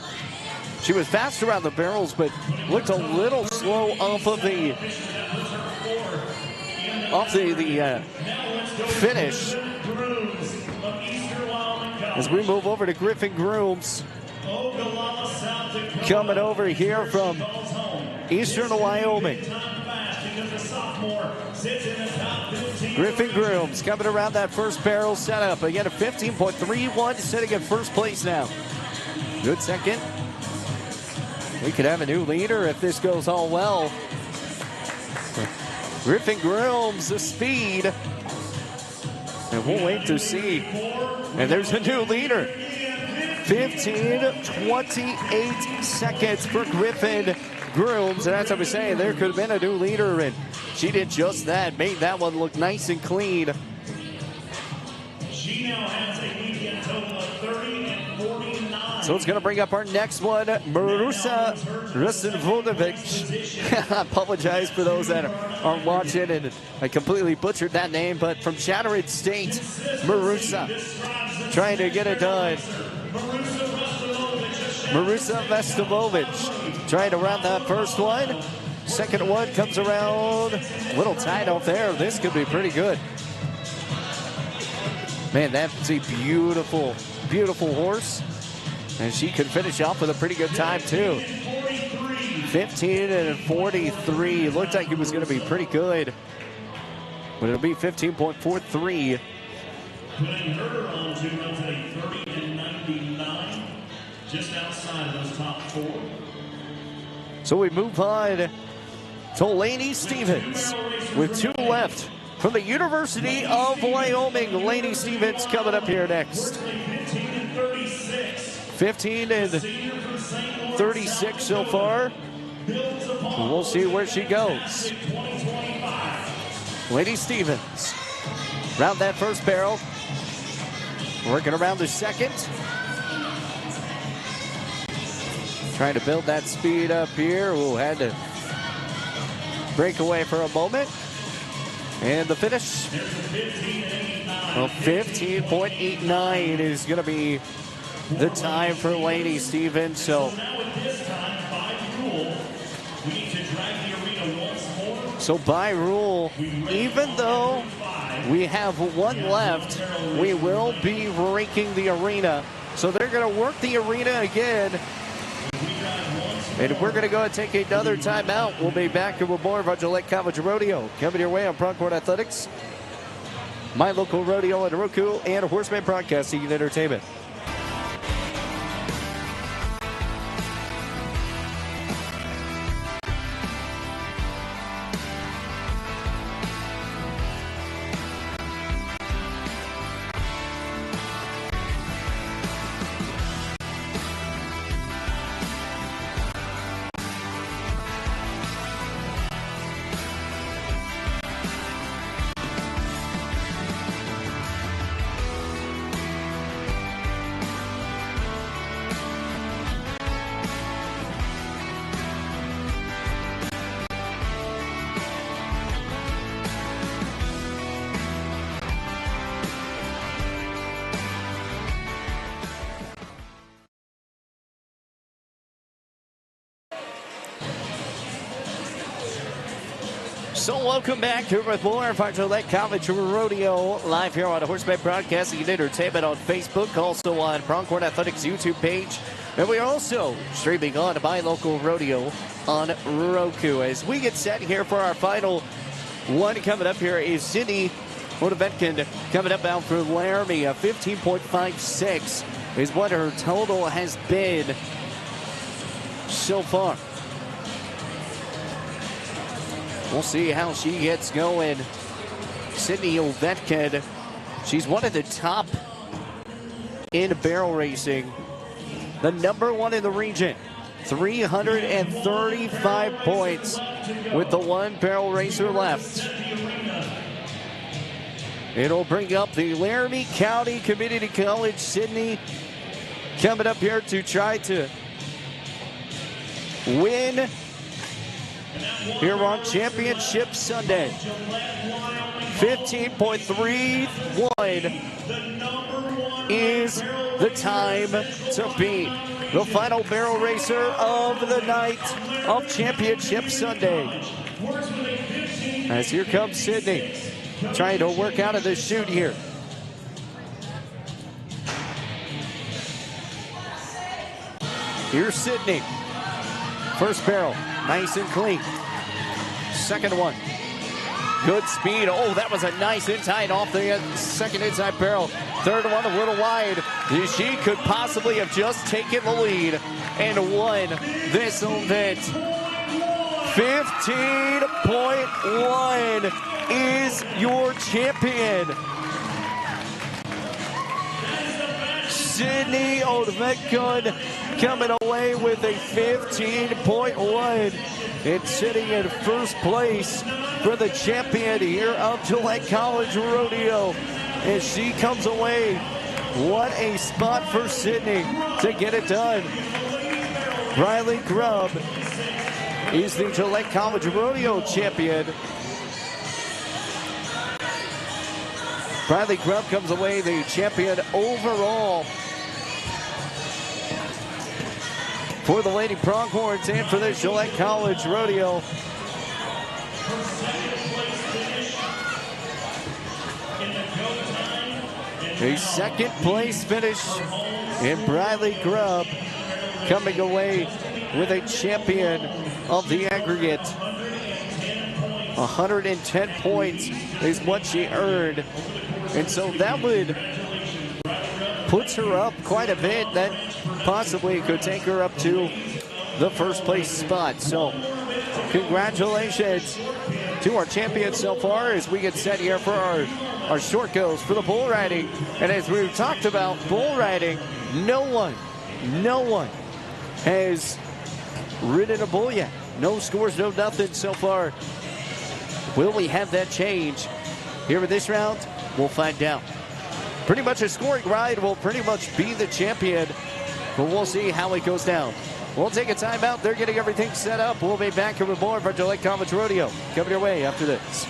she was fast around the barrels, but looked a little slow off of the finish. As we move over to Griffin Grooms, coming over here from Eastern Wyoming. Griffin Grooms coming around that first barrel setup. Again, a 15.31, sitting in first place now. Good second. We could have a new leader if this goes all well. Griffin Grooms, the speed. And we'll wait to see. And there's a new leader. 15:28 seconds for Griffin Grooms. And as I was saying, there could have been a new leader, and she did just that. Made that one look nice and clean. She now has a median total of 30 and 49. So it's going to bring up our next one, Marusa Rusinvodovic. I apologize for those that aren't watching, and I completely butchered that name, but from Shattered State, Marusa trying to get it done. Marusa Vestimovic trying to round that first one. Second one comes around. A little tight off there. This could be pretty good. Man, that's a beautiful, beautiful horse. And she could finish off with a pretty good time, too. 15:43. Looked like it was going to be pretty good. But it'll be 15.43. Putting her on to a 30-99, just outside of those top four. So we move on to Lainey Stevens with two left from the University of Wyoming. Lainey Stevens coming up here next. 15:36 so far. We'll see where she goes. Lainey Stevens round that first barrel. Working around the second. Trying to build that speed up here. Ooh, had to break away for a moment. And the finish. Well, 15.89 is going to be the time for Lainey Stevens. So by rule, even though we have one left, we will be raking the arena. So they're going to work the arena again. And we're going to go and take another timeout. We'll be back with more of our Gillette College Rodeo coming your way on Pronghorn Athletics, My Local Rodeo on Roku, and Horseman Broadcasting and Entertainment. So welcome back here with more of our Gillette College Rodeo live here on Horseman Broadcasting and Entertainment on Facebook, also on Pronghorn Athletics YouTube page. And we are also streaming on My Local Rodeo on Roku. As we get set here for our final one coming up here is Sydney Modavetkin coming up out for Laramie, a 15.56. is what her total has been so far. We'll see how she gets going. Sydney Ovechkin, she's one of the top in barrel racing. The number one in the region. 335 points with the one barrel racer left. It'll bring up the Laramie County Community College, Sydney, coming up here to try to win here on Championship Sunday. 15.31 is the time to beat. The final barrel racer of the night of Championship Sunday. As here comes Sydney, trying to work out of the chute here. Here's Sydney. First barrel, nice and clean. Second one, good speed. Oh, that was a nice inside off the second inside barrel. Third one a little wide. She could possibly have just taken the lead and won this event. 15.1 is your champion. Sydney Ovechkin coming away with a 15.1 and sitting in first place for the champion here of Gillette College Rodeo. As she comes away, what a spot for Sydney to get it done. Riley Grubb is the Gillette College Rodeo champion. Riley Grubb comes away the champion overall for the Lady Pronghorns and for the Gillette College Rodeo. A second place finish, and Riley Grubb coming away with a champion of the aggregate. 110 points is what she earned, and so that would puts her up quite a bit. That possibly could take her up to the first place spot. So congratulations to our champions so far as we get set here for our short goes for the bull riding. And as we've talked about bull riding, no one has ridden a bull yet. No scores, no nothing so far. Will we have that change here in this round? We'll find out. Pretty much a scoring ride will pretty much be the champion, but we'll see how it goes down. We'll take a timeout. They're getting everything set up. We'll be back here with more for Gillette College Rodeo coming your way after this.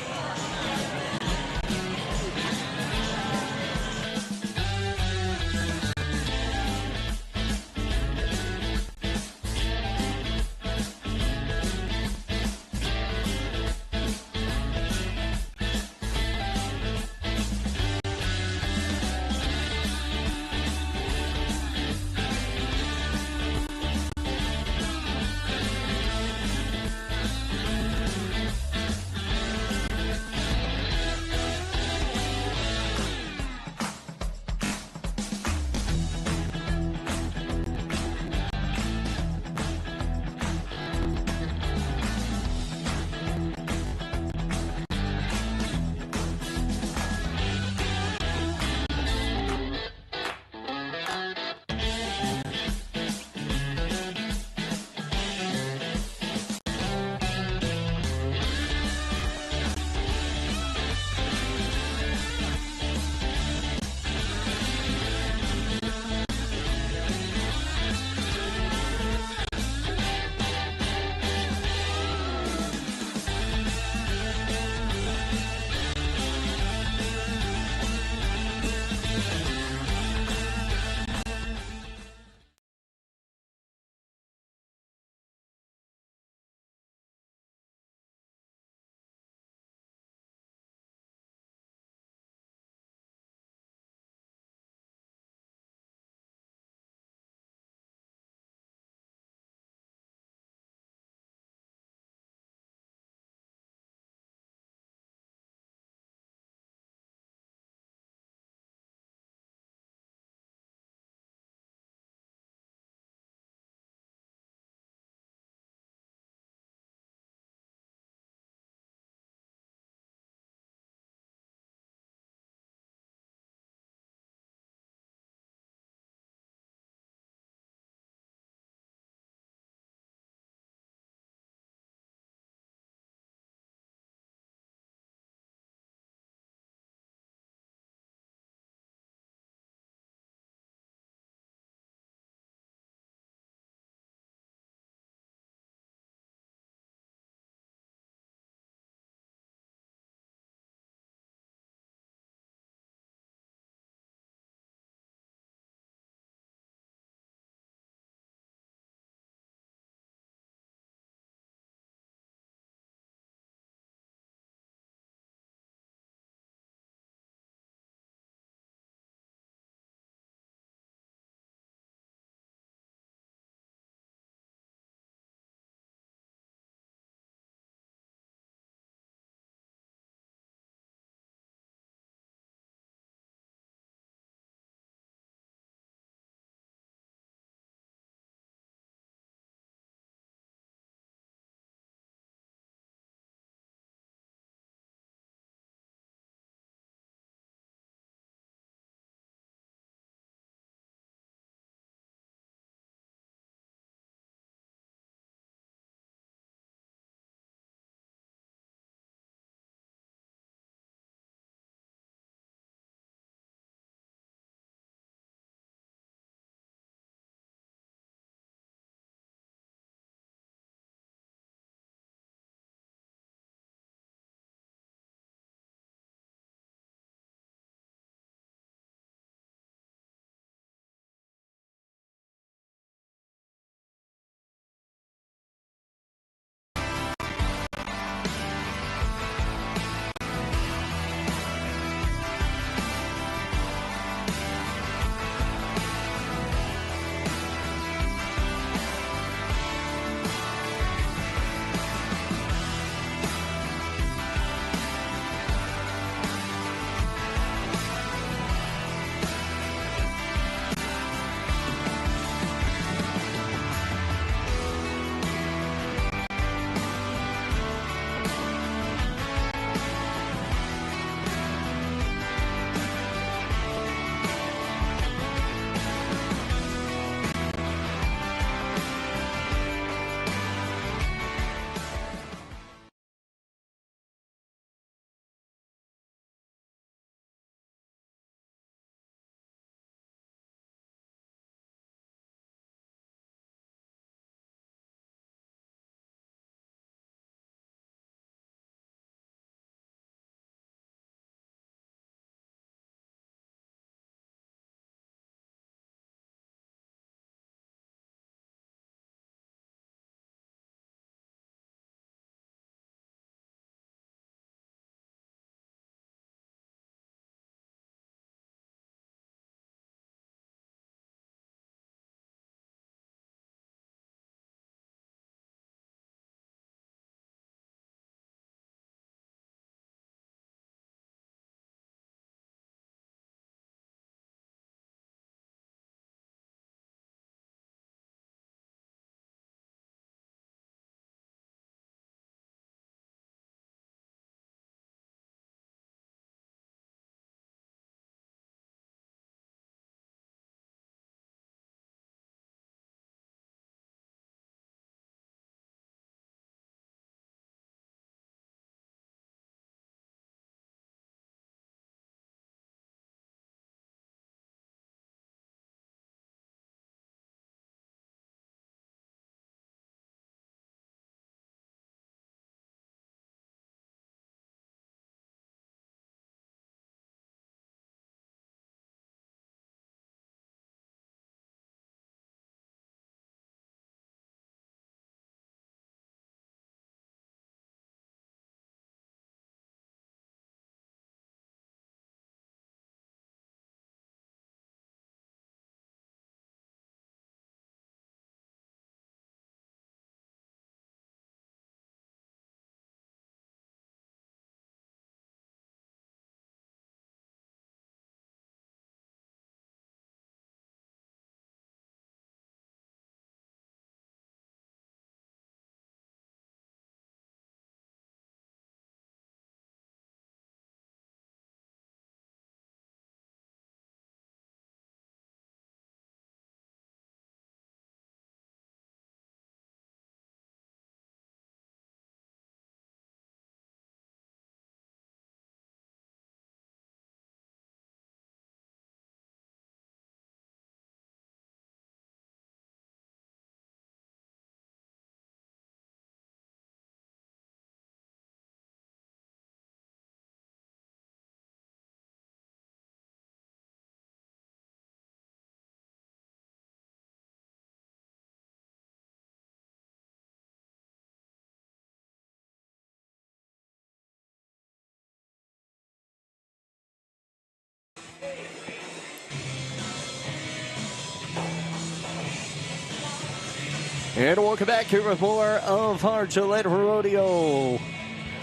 And welcome back here with more of our Gillette Rodeo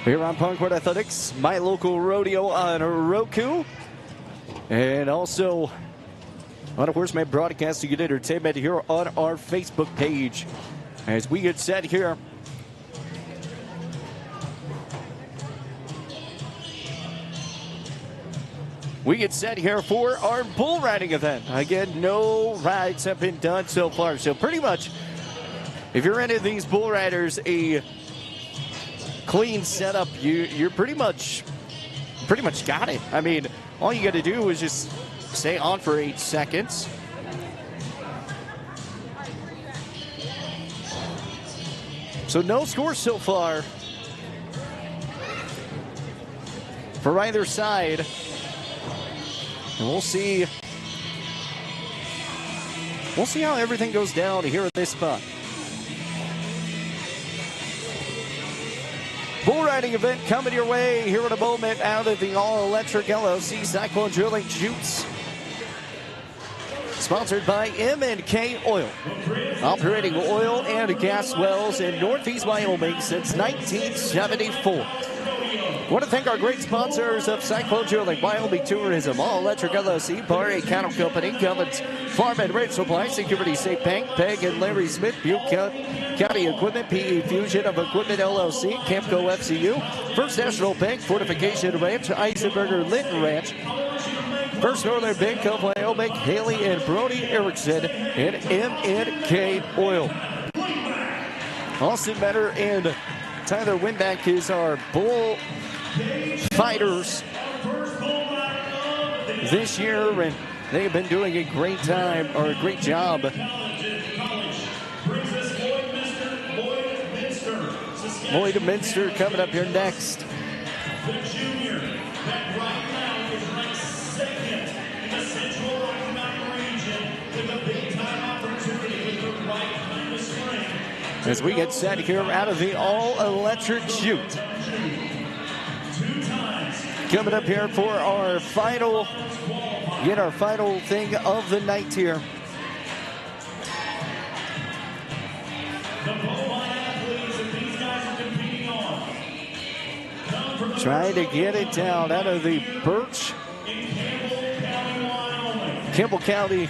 here on Concord Athletics, my local rodeo on Roku. And also on Horseman Broadcasting and Entertainment here on our Facebook page. As we get set here, for our bull riding event. Again, no rides have been done so far. So pretty much, if you're into these bull riders, a clean setup, you're pretty much got it. I mean, all you got to do is just stay on for 8 seconds. So no score so far for either side. And we'll see how everything goes down here at this spot. Bull riding event coming your way here in a moment out of the all-electric LLC Cyclone Drilling Chutes. Sponsored by M&K Oil. Operating oil and gas wells in Northeast Wyoming since 1974. I want to thank our great sponsors of Cyclone Drilling, Wyoming Tourism, All Electric LLC, Barreback Cattle Company, Cummins Farm and Ranch Supply, Security Safe Bank, Peg and Larry Smith, Butte County Equipment, PE Fusion of Equipment LLC, Campco FCU, First National Bank, Fortification Ranch, Eisenberger Linton Ranch, First Northern Bank of Wyoming, Haley and Brody Erickson, and M&K Oil. Austin Metter and Tyler Winback is our bull fighters this year, and they've been doing a great job. Lloyd Minster coming up here next. The junior that right now is ranked second in the Central Rocky Mountain region with a big-time opportunity with the right kind of strength. As we get set here out of the all-electric chute. Coming up here for our final thing of the night here. Trying to get it down out of the Birch, Campbell County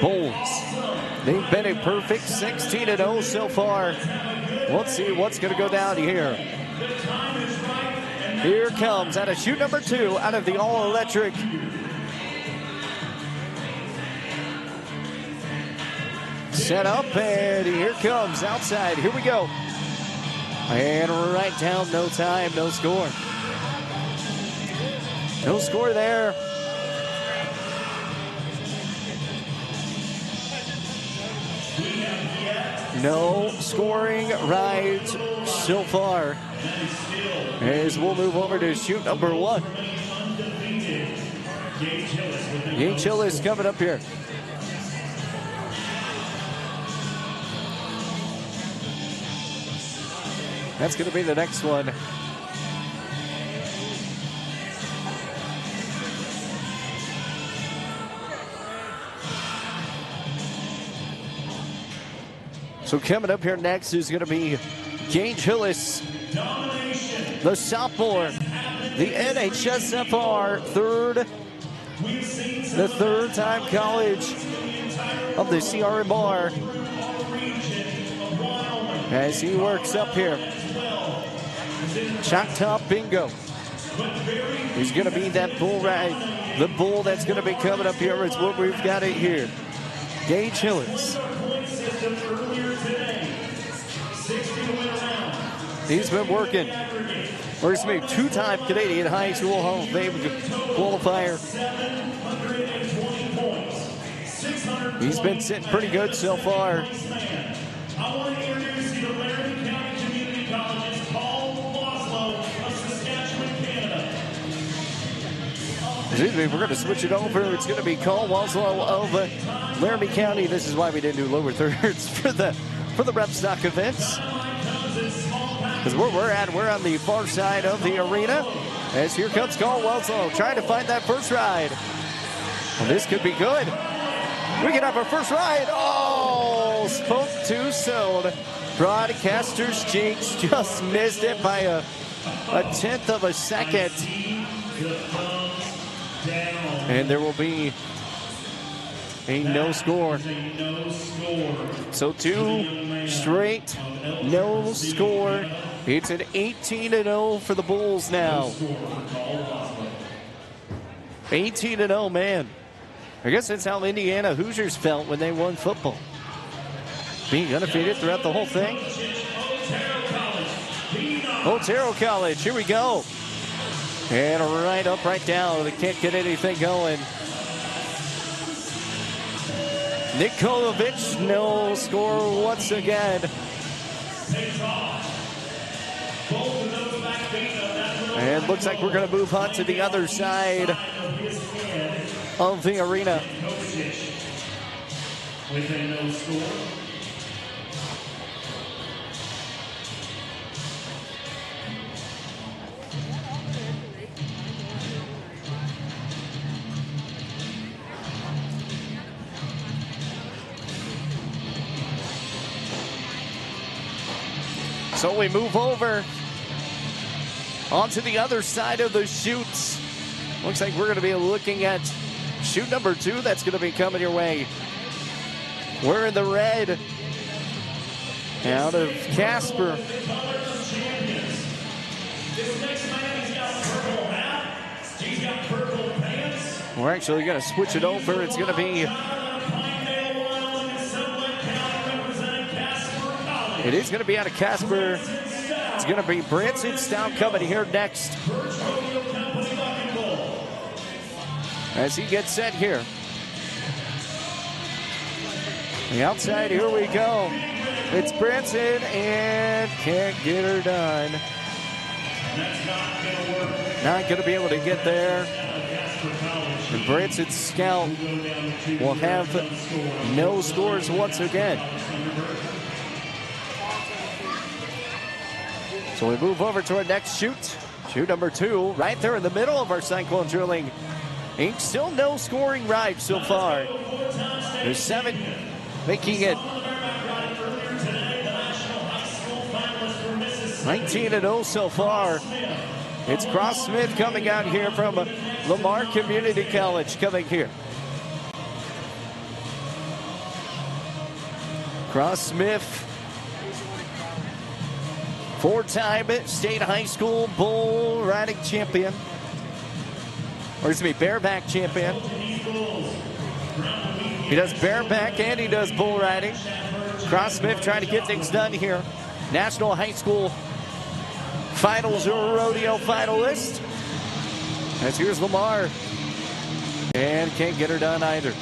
Bulls. They've been a perfect 16-0 so far. Let's see what's going to go down here. Here comes out of chute number 2 out of the all-electric. Set up, and here comes outside. Here we go. And right down, no time, no score. No score there. No scoring rides so far. As we'll move over to chute number 1. Gage Hillis coming up here. That's going to be the next one. So coming up here next is going to be Gage Hillis, the sophomore, the NHSFR the third-time college of the CRMR, as he works up here. Choctaw Bingo. He's going to be that bull ride. The bull that's going to be coming up here is what we've got it here. Gage Hillis. He's been working. Or he's made 2-time Canadian High School Hall of Fame qualifier. He's been sitting pretty good so far. I want to introduce you to Laramie County Community College's Paul Waslow of Saskatchewan, Canada. Excuse me, we're going to switch it over. It's going to be Paul Waslow of Laramie County. This is why we didn't do lower thirds for the rep stock events. Because where we're on the far side of the arena. As here comes Paul Waslow trying to find that first ride. Well, this could be good. We can have our first ride. Oh, little spoke too soon. Broadcaster's cheeks just missed it by a tenth of a second. And there will be a no score. So 2 straight no score. It's an 18-0 for the Bulls now. 18-0, man. I guess that's how Indiana Hoosiers felt when they won football. Being undefeated throughout the whole thing. Otero College, here we go. And right up, right down. They can't get anything going. Nikolovic, no score once again. And looks like we're going to move on to the other side of the arena. With a no score. So we move over onto the other side of the chutes. Looks like we're going to be looking at chute number 2. That's going to be coming your way. We're in the red. Out of Casper. We're actually going to switch it over. It's going to be... It is going to be out of Casper. It's going to be Branson Stout coming here next. As he gets set here. The outside, here we go. It's Branson and can't get her done. Not going to be able to get there. And Branson Scout will have no scores once again. So we move over to our next chute. Chute number 2, right there in the middle of our Cyclone Drilling. Ain't still no scoring ride so far. There's 7 making it 19-0 so far. It's Cross Smith coming out here from Lamar Community College coming here. Cross Smith, 4-time state high school bull riding champion. Or excuse me, bareback champion. He does bareback and he does bull riding. Cross Smith trying to get things done here. National High School Finals or Rodeo finalist. As here's Lamar. And can't get her done either.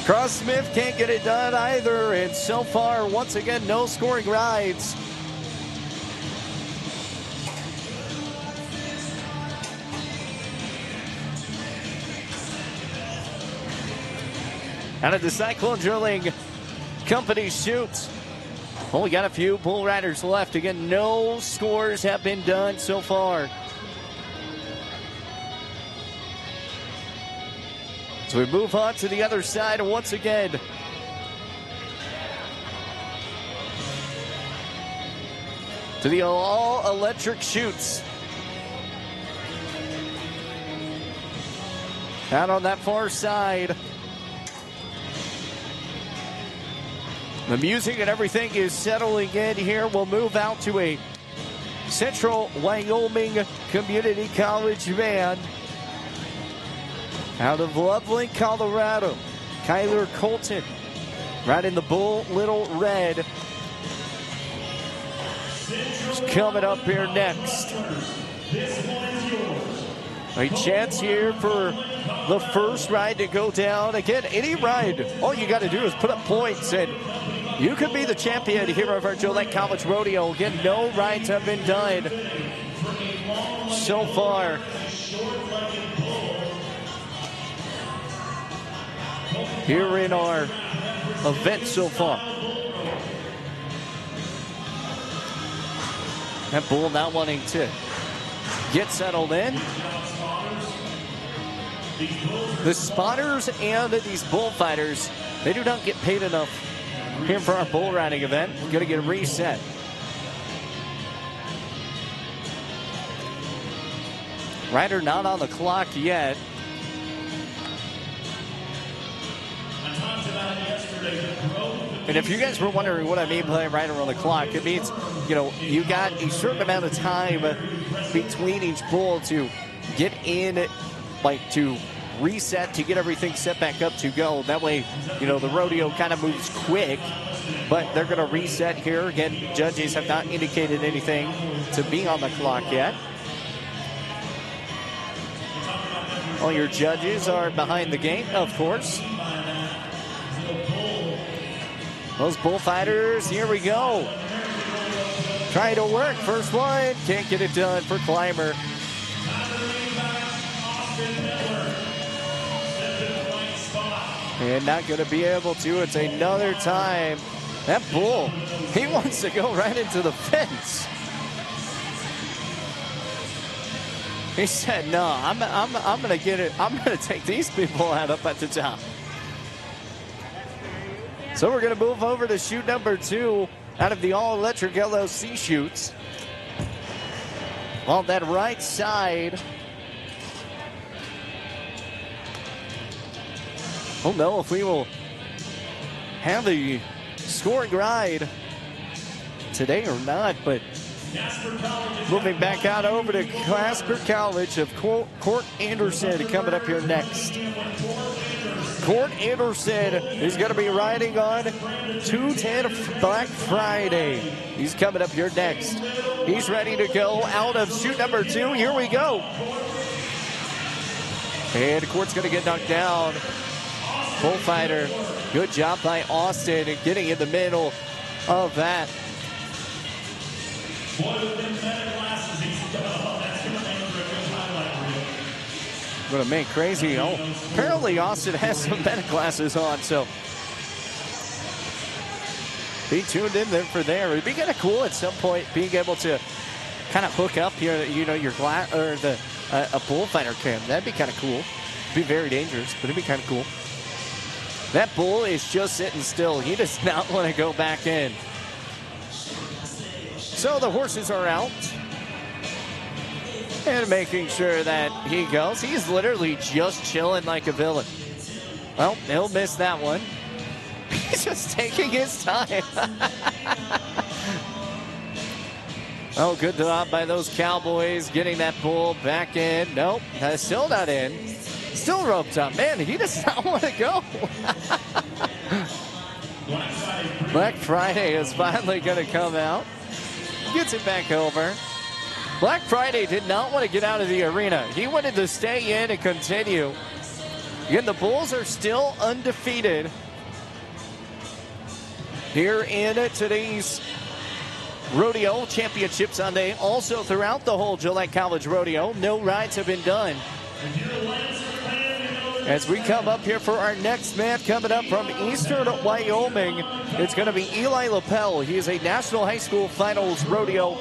Cross Smith can't get it done either. And so far, once again, no scoring rides. Out of the Cyclone Drilling Company chute. Only got a few bull riders left. Again, no scores have been done so far. So we move on to the other side once again. To the all-electric chutes. Out on that far side. The music and everything is settling in here. We'll move out to a Central Wyoming Community College band. Out of Loveland, Colorado, Kyler Colton, right in the bull little red. He's coming up here next. A chance here for the first ride to go down. Again, any ride, all you got to do is put up points, and you could be the champion here of our Gillette College Rodeo. Again, no rides have been done so far. Here in our event so far. That bull not wanting to get settled in. The spotters and these bullfighters, they do not get paid enough here for our bull riding event. We're going to get a reset. Rider not on the clock yet. And if you guys were wondering what I mean by rider on the clock, it means, you know, you got a certain amount of time between each bull to get in, like to reset, to get everything set back up to go. That way, you know, the rodeo kind of moves quick, but they're going to reset here. Again, judges have not indicated anything to be on the clock yet. All your judges are behind the gate, of course. Those bullfighters, here we go. Trying to work, first one, can't get it done for Climber. And not going to be able to, it's another time. That bull, he wants to go right into the fence. He said, no, I'm going to get it. I'm going to take these people out up at the top. So we're going to move over to chute number 2 out of the all-electric LOC chutes. On that right side. Don't know if we will have the scoring ride today or not, but moving back out over to Casper College of Court Anderson coming up here next. Court Anderson is going to be riding on 210 Black Friday. He's coming up here next. He's ready to go out of chute number 2. Here we go. And Court's going to get knocked down. Bullfighter, good job by Austin and getting in the middle of that. Going to make crazy. Oh, apparently Austin has some meta glasses on, so be tuned in there for there. It'd be kind of cool at some point being able to kind of hook up your, you know, your glass or a bullfighter cam. That'd be kind of cool. It'd be very dangerous, but it'd be kind of cool. That bull is just sitting still. He does not want to go back in. So the horses are out. And making sure that he goes. He's literally just chilling like a villain. Well, he'll miss that one. He's just taking his time. Oh, good job by those Cowboys getting that bull back in. Nope, still not in. Still roped up. Man, he does not want to go. Black Friday is finally going to come out. Gets it back over. Black Friday did not want to get out of the arena. He wanted to stay in and continue. Again, the Bulls are still undefeated here in today's Rodeo Championship Sunday. Also throughout the whole Gillette College Rodeo, no rides have been done. As we come up here for our next man coming up from Eastern Wyoming, it's going to be Eli Lapel. He is a National High School Finals Rodeo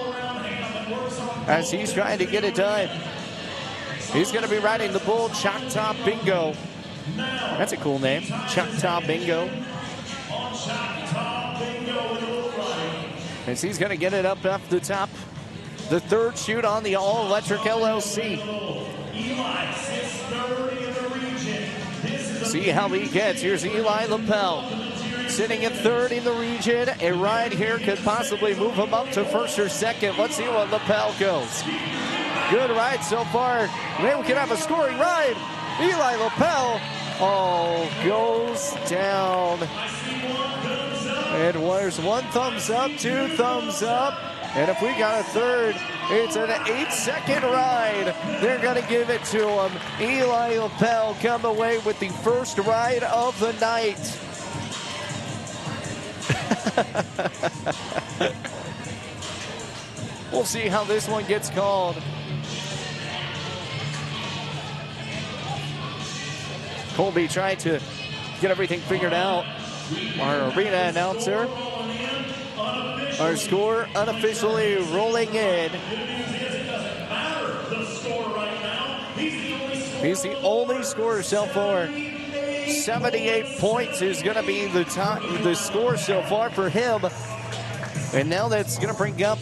as he's trying to get it done. He's going to be riding the bull Choctaw Bingo. That's a cool name, Choctaw Bingo. As he's going to get it up off the top. The third chute on the all-electric LLC. See how he gets. Here's Eli Lapel. Sitting in third in the region. A ride here could possibly move him up to first or second. Let's see what Lapel goes. Good ride so far. Maybe we can have a scoring ride. Eli Lapel, goes down. And there's one thumbs up, two thumbs up. And if we got a third, it's an 8-second ride. They're going to give it to him. Eli Lapel come away with the first ride of the night. We'll see how this one gets called. Colby trying to get everything figured out. Our arena announcer. Our score unofficially rolling in. He's the only scorer so far. 78 points is going to be the score so far for him. And now that's going to bring up,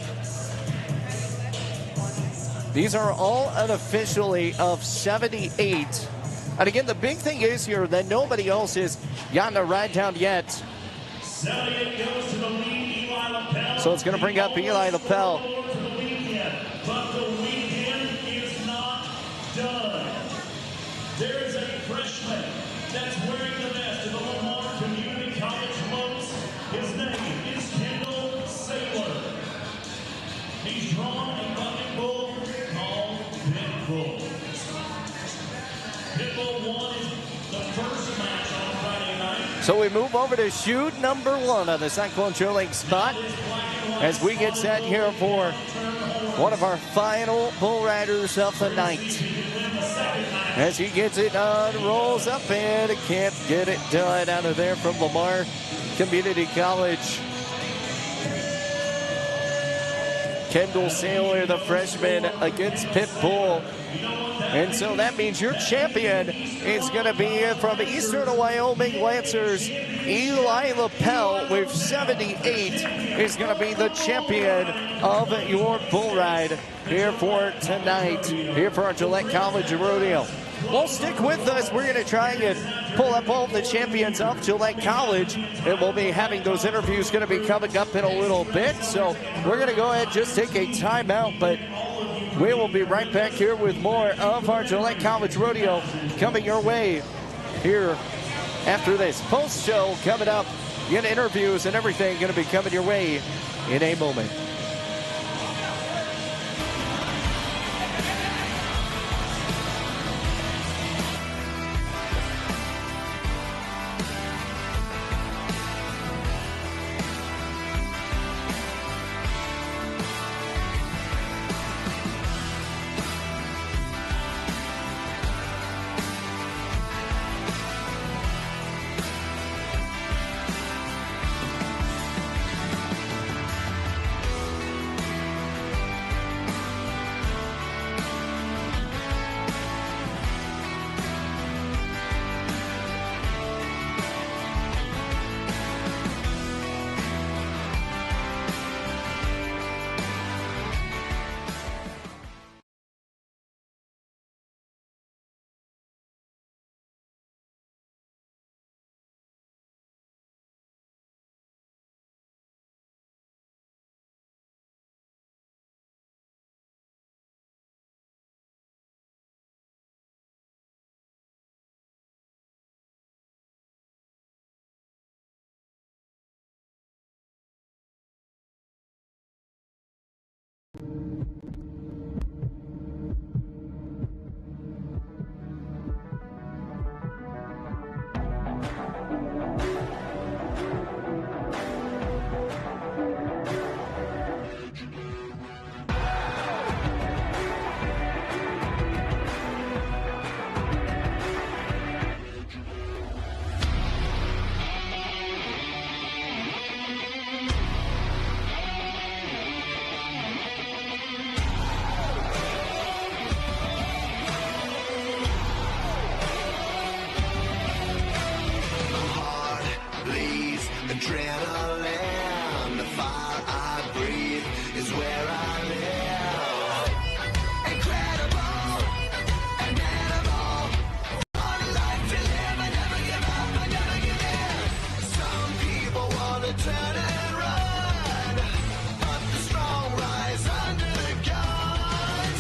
these are all unofficially of 78. And again, the big thing is here that nobody else has gotten a ride down yet. 78 goes to the lead, Eli Lapel. So it's going to bring up Eli Lapel. But the weekend is not done. There is a freshman that's wearing the vest of the Lamar Community College Lopes. His name is Kendall Saylor. He's drawn a bucket bull called Pitbull. Pitbull won the first match on Friday night. So we move over to shoot number 1 on the Cyclone Cheerleading spot as we get set here for one of our final bull riders of the night. As he gets it on, rolls up and can't get it done out of there from Lamar Community College. Kendall Saylor, the freshman, against Pitbull. And so that means your champion is going to be from Eastern Wyoming Lancers. Eli Lapel with 78 is going to be the champion of your bull ride here for tonight, here for our Gillette College Rodeo. Well, stick with us. We're going to try and pull up all the champions of Gillette College, and we'll be having those interviews going to be coming up in a little bit. So we're going to go ahead and just take a timeout, but we will be right back here with more of our Gillette College Rodeo coming your way here after this post-show coming up. You get interviews and everything going to be coming your way in a moment. Adrenaline, the fire I breathe is where I live. Incredible, an animal, one life to live. I never give up, I never give in. Some people want to turn and run, but the strong rise under the gun.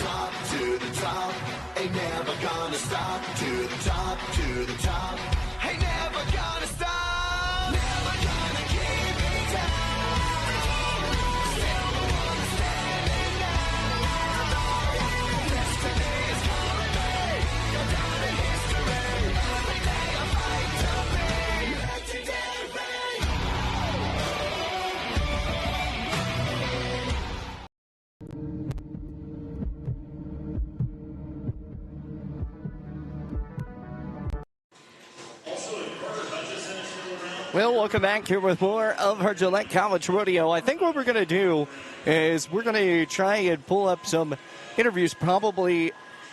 Top to the top, ain't never gonna stop. To the top, to the top, ain't never gonna stop. Well, welcome back here with more of our Gillette College Rodeo. I think what we're going to do is we're going to try and pull up some interviews probably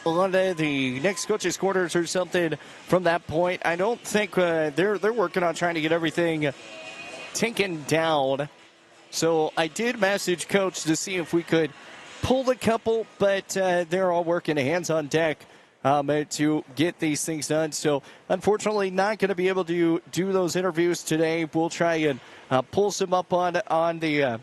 on the next coach's quarters or something from that point. I don't think they're working on trying to get everything taken down. So I did message Coach to see if we could pull a couple, but they're all working hands on deck to get these things done. So unfortunately, not going to be able to do those interviews today. We'll try and pull some up on the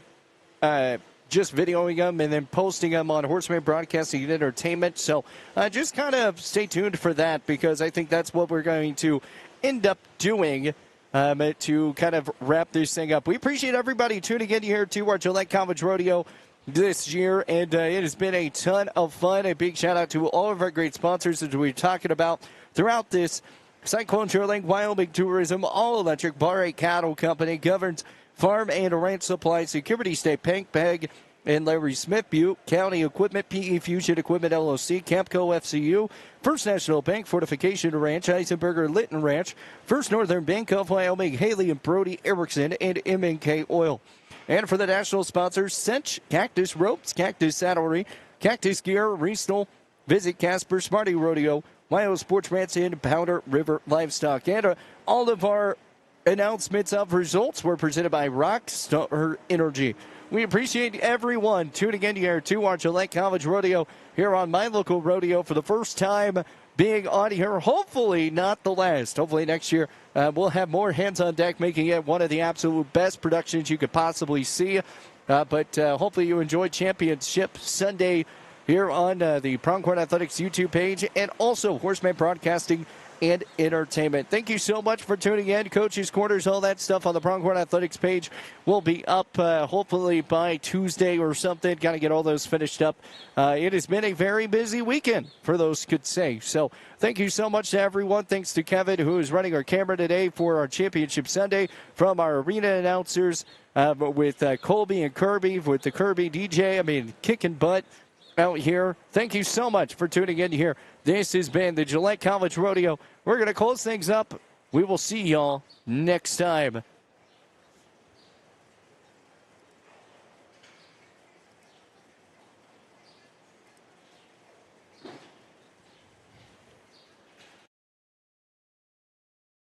just videoing them and then posting them on Horseman Broadcasting and Entertainment. So just kind of stay tuned for that, because I think that's what we're going to end up doing to kind of wrap this thing up. We appreciate everybody tuning in here to our Gillette College Rodeo this year, and it has been a ton of fun. A big shout out to all of our great sponsors that we're talking about throughout this. Cyclone Drilling, Wyoming Tourism, All Electric, Bareback Cattle Company, Governs Farm and Ranch Supply, Security State, Pank Peg and Larry Smith, Butte County Equipment, PE Fusion Equipment LLC, Campco FCU, First National Bank, Fortification Ranch, Eisenberger Litton Ranch, First Northern Bank of Wyoming, Haley and Brody Erickson, and MNK Oil. And for the national sponsors, Cinch, Cactus Ropes, Cactus Saddlery, Cactus Gear, Regional, Visit Casper, Smarty Rodeo, Wyoming Sports Ranch, and Powder River Livestock. And all of our announcements of results were presented by Rockstar Energy. We appreciate everyone tuning in here to our Gillette College Rodeo here on My Local Rodeo for the first time being on here. Hopefully not the last. Hopefully next year we'll have more hands on deck, making it one of the absolute best productions you could possibly see. But hopefully you enjoyed Championship Sunday here on the Pronghorn Athletics YouTube page, and also Horseman Broadcasting and Entertainment. Thank you so much for tuning in. Coach's Quarters, all that stuff on the Pronghorn Athletics page will be up hopefully by Tuesday or something. Got to get all those finished up. It has been a very busy weekend, for those could say. So thank you so much to everyone. Thanks to Kevin, who is running our camera today for our Championship Sunday, from our arena announcers with Colby and Kirby, with the Kirby DJ. Kicking butt out here. Thank you so much for tuning in here. This has been the Gillette College Rodeo. We're going to close things up. We will see y'all next time.